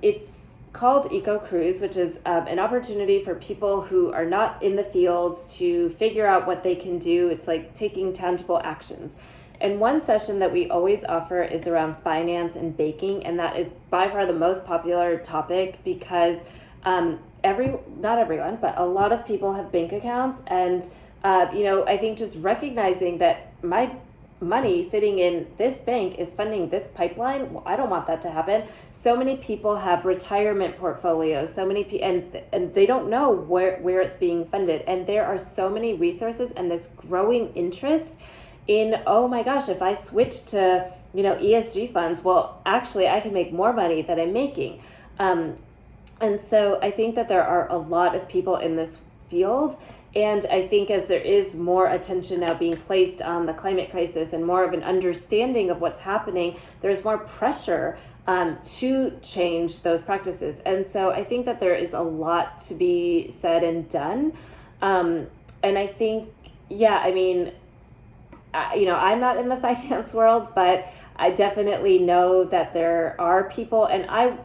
It's called Eco Cruise, which is an opportunity for people who are not in the fields to figure out what they can do. It's like taking tangible actions. And one session that we always offer is around finance and baking, and that is by far the most popular topic because not everyone, but a lot of people have bank accounts, and I think just recognizing that my money sitting in this bank is funding this pipeline. Well, I don't want that to happen. So many people have retirement portfolios, and they don't know where it's being funded. And there are so many resources and this growing interest in, oh my gosh, if I switch to, ESG funds, well, actually I can make more money than I'm making. And so I think that there are a lot of people in this field. And I think as there is more attention now being placed on the climate crisis and more of an understanding of what's happening, there's more pressure to change those practices. And so I think that there is a lot to be said and done. And I think, I'm not in the finance world, but I definitely know that there are people, and I'm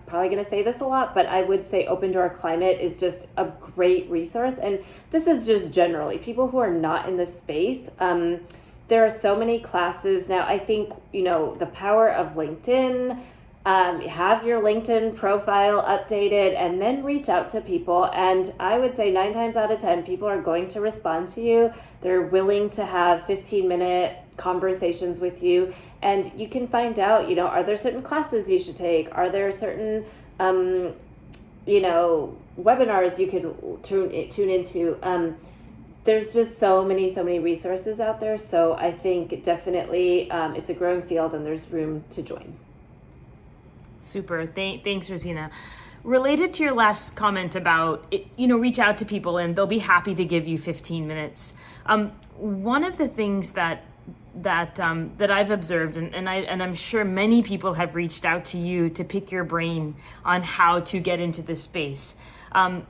probably going to say this a lot, but I would say Open Door Climate is just a great resource. And this is just generally people who are not in this space. There are so many classes now. I think, the power of LinkedIn, have your LinkedIn profile updated and then reach out to people. And I would say 9 times out of 10, people are going to respond to you. They're willing to have 15-minute conversations with you. And you can find out, are there certain classes you should take? Are there certain, webinars you can tune into? There's just so many resources out there. So I think definitely it's a growing field and there's room to join. Super. Thanks, Rozina. Related to your last comment about, reach out to people and they'll be happy to give you 15 minutes. One of the things that I've observed, and I'm sure many people have reached out to you to pick your brain on how to get into this space. And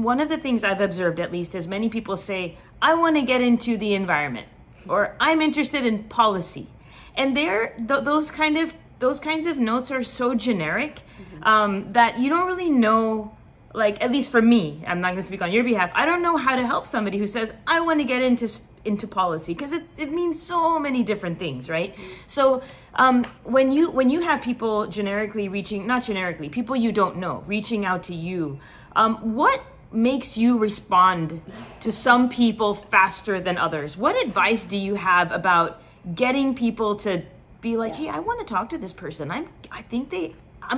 one of the things I've observed, at least, is many people say, I want to get into the environment, or I'm interested in policy. And those kinds of notes are so generic that you don't really know, like, at least for me, I'm not going to speak on your behalf, I don't know how to help somebody who says, I want to get into policy, because it means so many different things, right? So when you have people people you don't know reaching out to you, what makes you respond to some people faster than others? What advice do you have about getting people to be like, hey, I want to talk to this person. I'm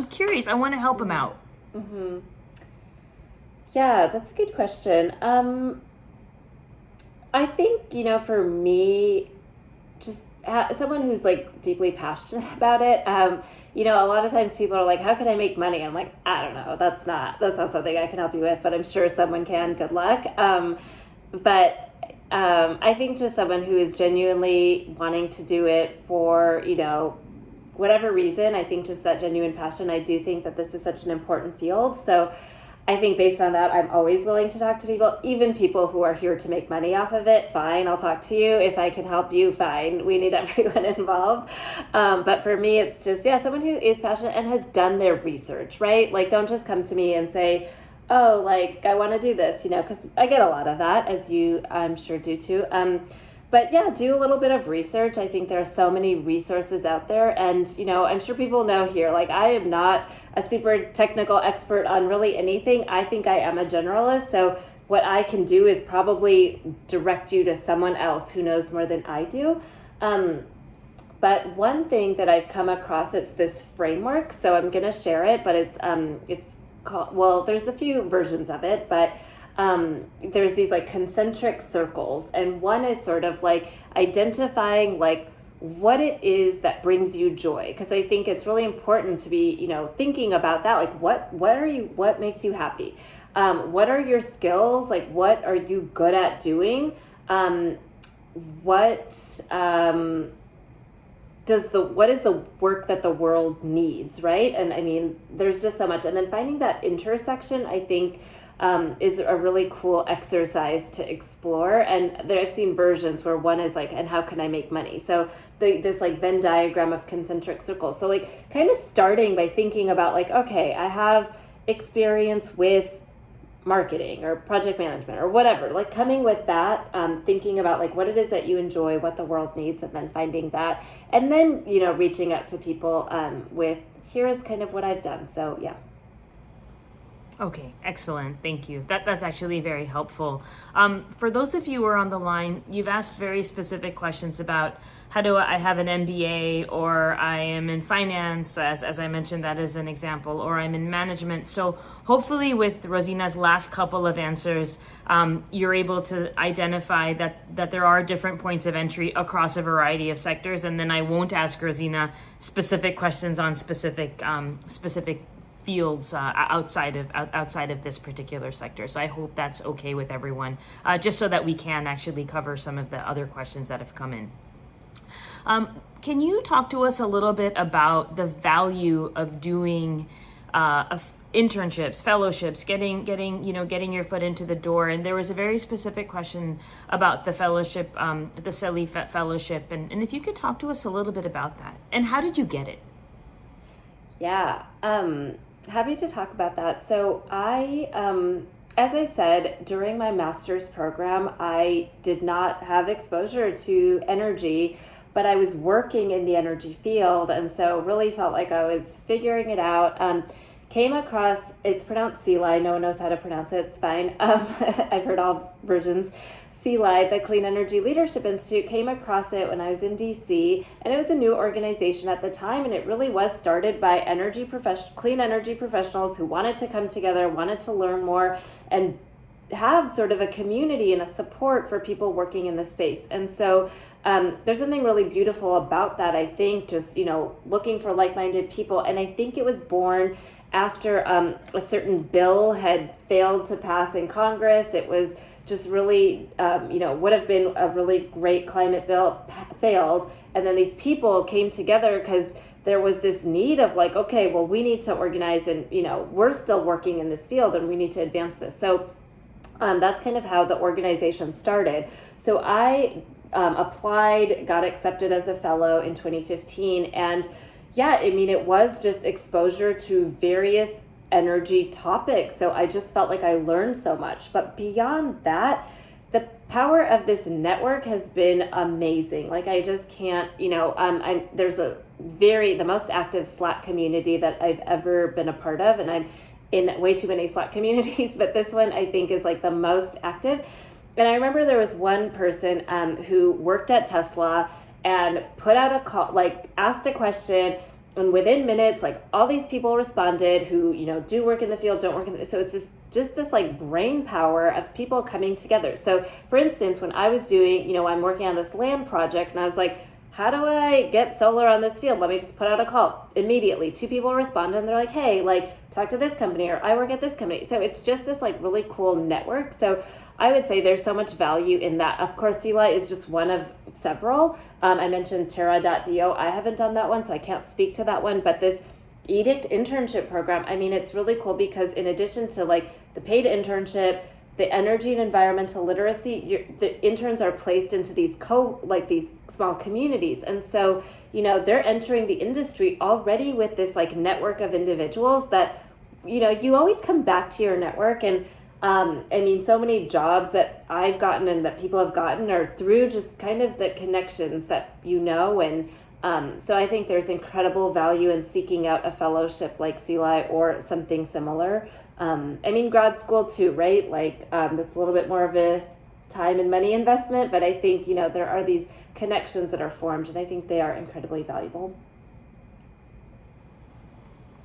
curious. I want to help them out. Mm-hmm. Yeah, that's a good question. I think, for me, just someone who's like deeply passionate about it. A lot of times people are like, how can I make money? I'm like, I don't know. That's not something I can help you with, but I'm sure someone can. Good luck. But I think just someone who is genuinely wanting to do it for, whatever reason, I think just that genuine passion. I do think that this is such an important field. So I think based on that, I'm always willing to talk to people, even people who are here to make money off of it. Fine, I'll talk to you. If I can help you, fine. We need everyone involved. But for me, it's just, someone who is passionate and has done their research, right? Like, don't just come to me and say, oh, like, I want to do this, because I get a lot of that, as you, I'm sure, do too. But do a little bit of research. I think there are so many resources out there. And, I'm sure people know here, like, I am not a super technical expert on really anything. I think I am a generalist. So what I can do is probably direct you to someone else who knows more than I do. But one thing that I've come across, it's this framework. So I'm going to share it, but it's called, well, there's a few versions of it, but there's these like concentric circles, and one is sort of like identifying like what it is that brings you joy, because I think it's really important to be thinking about that, like what makes you happy, what are your skills, like what are you good at doing, what is the work that the world needs, right? And I mean, there's just so much, and then finding that intersection, I think, is a really cool exercise to explore. And I've seen versions where one is like, and how can I make money? So this like Venn diagram of concentric circles. So like kind of starting by thinking about like, okay, I have experience with marketing or project management or whatever, like coming with that, thinking about like what it is that you enjoy, what the world needs, and then finding that, and then reaching out to people with, here's kind of what I've done. So yeah. Okay, excellent. Thank you. That's actually very helpful. For those of you who are on the line, you've asked very specific questions about how do I have an MBA, or I am in finance, as I mentioned that as an example, or I'm in management. So hopefully with Rozina's last couple of answers, you're able to identify that there are different points of entry across a variety of sectors. And then I won't ask Rozina specific questions on specific fields outside of this particular sector. So I hope that's okay with everyone, just so that we can actually cover some of the other questions that have come in. Can you talk to us a little bit about the value of doing internships, fellowships, getting your foot into the door? And there was a very specific question about the fellowship, the CELI fellowship, and if you could talk to us a little bit about that, and how did you get it? Yeah. Happy to talk about that. So I, as I said, during my master's program, I did not have exposure to energy, but I was working in the energy field, and so really felt like I was figuring it out. Came across, it's pronounced CELI, no one knows how to pronounce it, it's fine. I've heard all versions. CELI, the Clean Energy Leadership Institute, came across it when I was in DC, and it was a new organization at the time, and it really was started by clean energy professionals who wanted to come together, wanted to learn more, and have sort of a community and a support for people working in the space. And so there's something really beautiful about that, I think, just, looking for like-minded people. And I think it was born after a certain bill had failed to pass in Congress. It was just really, would have been a really great climate bill, failed. And then these people came together because there was this need of like, okay, well, we need to organize, and, we're still working in this field and we need to advance this. So that's kind of how the organization started. So I applied, got accepted as a fellow in 2015. And it was just exposure to various energy topics. So I just felt like I learned so much. But beyond that, the power of this network has been amazing. Like, I just can't, there's the most active Slack community that I've ever been a part of. And I'm in way too many Slack communities, but this one I think is like the most active. And I remember there was one person who worked at Tesla and put out a call, like asked a question, and within minutes, like all these people responded who, do work in the field, don't work in the, so it's this just this like brain power of people coming together. So for instance, when I was doing, I'm working on this land project, and I was like, how do I get solar on this field? Let me just put out a call. Immediately 2 people responded, and they're like, hey, like talk to this company, or I work at this company. So it's just this like really cool network. So I would say there's so much value in that. Of course, CELA is just one of several. I mentioned Terra.do. I haven't done that one, so I can't speak to that one, but this Edict internship program, I mean, it's really cool because in addition to like the paid internship, the energy and environmental literacy, the interns are placed into these these small communities. And so, they're entering the industry already with this like network of individuals that, you always come back to your network. And I mean, so many jobs that I've gotten and that people have gotten are through just kind of the connections that and so I think there's incredible value in seeking out a fellowship like CELI or something similar. I mean, grad school too, right? Like that's a little bit more of a time and money investment, but I think, there are these connections that are formed, and I think they are incredibly valuable.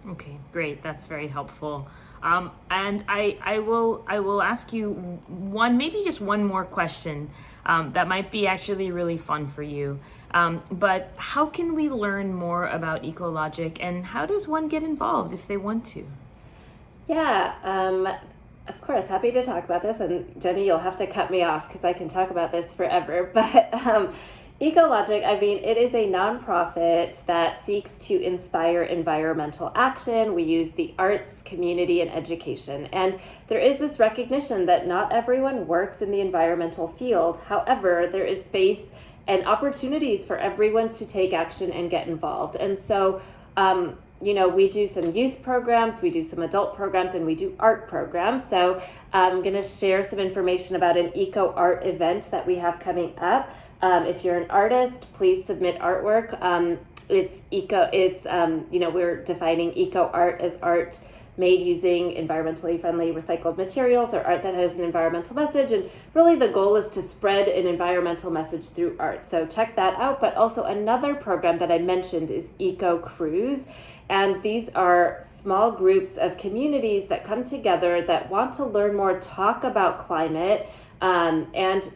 Okay, great. That's very helpful. And I will ask you maybe just one more question that might be actually really fun for you. But how can we learn more about Ecologic, and how does one get involved if they want to? Yeah, of course, happy to talk about this. And Jenny, you'll have to cut me off because I can talk about this forever. But Ecologic, I mean, it is a nonprofit that seeks to inspire environmental action. We use the arts, community, and education. And there is this recognition that not everyone works in the environmental field. However, there is space and opportunities for everyone to take action and get involved. And so, we do some youth programs, we do some adult programs, and we do art programs. So I'm going to share some information about an eco art event that we have coming up. If you're an artist, please submit artwork. We're defining eco art as art made using environmentally friendly recycled materials, or art that has an environmental message. And really the goal is to spread an environmental message through art. So check that out. But also another program that I mentioned is Eco Cruise. And these are small groups of communities that come together that want to learn more, talk about climate, and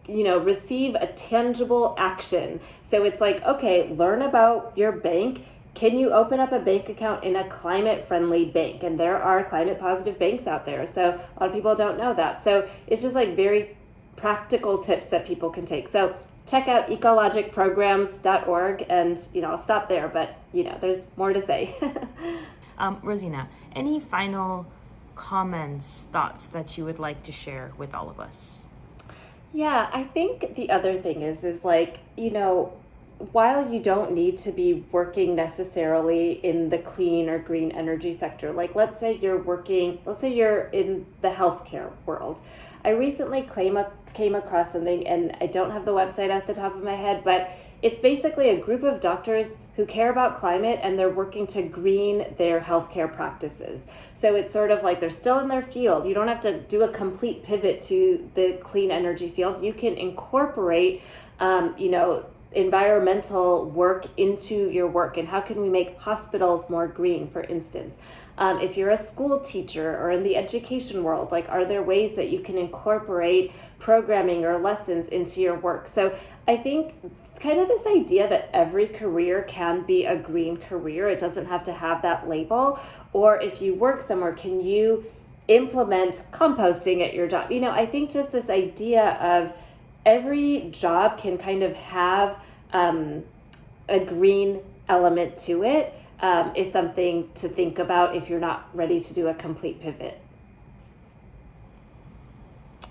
receive a tangible action. So it's like, okay, learn about your bank. Can you open up a bank account in a climate-friendly bank? And there are climate-positive banks out there. So a lot of people don't know that. So it's just like very practical tips that people can take. So check out ecologicprograms.org, and I'll stop there, but there's more to say. Rozina, any final comments, thoughts that you would like to share with all of us? Yeah, I think the other thing is like, while you don't need to be working necessarily in the clean or green energy sector, like let's say you're in the healthcare world. I recently came across something, and I don't have the website at the top of my head, but it's basically a group of doctors who care about climate, and they're working to green their healthcare practices. So it's sort of like they're still in their field. You don't have to do a complete pivot to the clean energy field. You can incorporate, environmental work into your work. And how can we make hospitals more green, for instance? If you're a school teacher or in the education world, like, are there ways that you can incorporate programming or lessons into your work? So I think kind of this idea that every career can be a green career. It doesn't have to have that label. Or if you work somewhere, can you implement composting at your job? I think just this idea of every job can kind of have a green element to it is something to think about if you're not ready to do a complete pivot.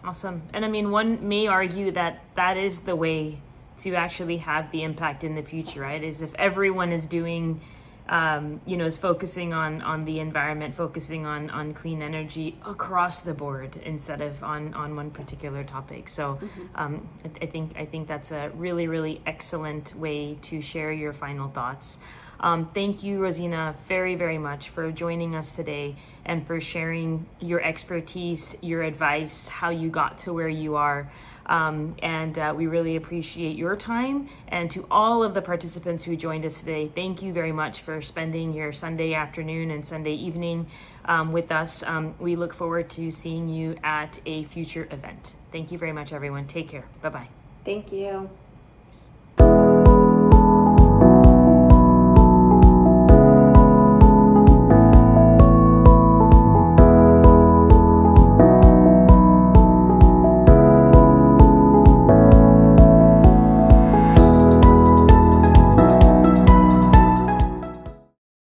Awesome. And I mean, one may argue that that is the way to actually have the impact in the future, right? Is if everyone is doing, is focusing on the environment, focusing on clean energy across the board instead of on one particular topic. So I think that's a really, really excellent way to share your final thoughts. Thank you, Rozina, very, very much for joining us today and for sharing your expertise, your advice, how you got to where you are. We really appreciate your time. And to all of the participants who joined us today, thank you very much for spending your Sunday afternoon and Sunday evening with us. We look forward to seeing you at a future event. Thank you very much, everyone. Take care. Bye-bye. Thank you.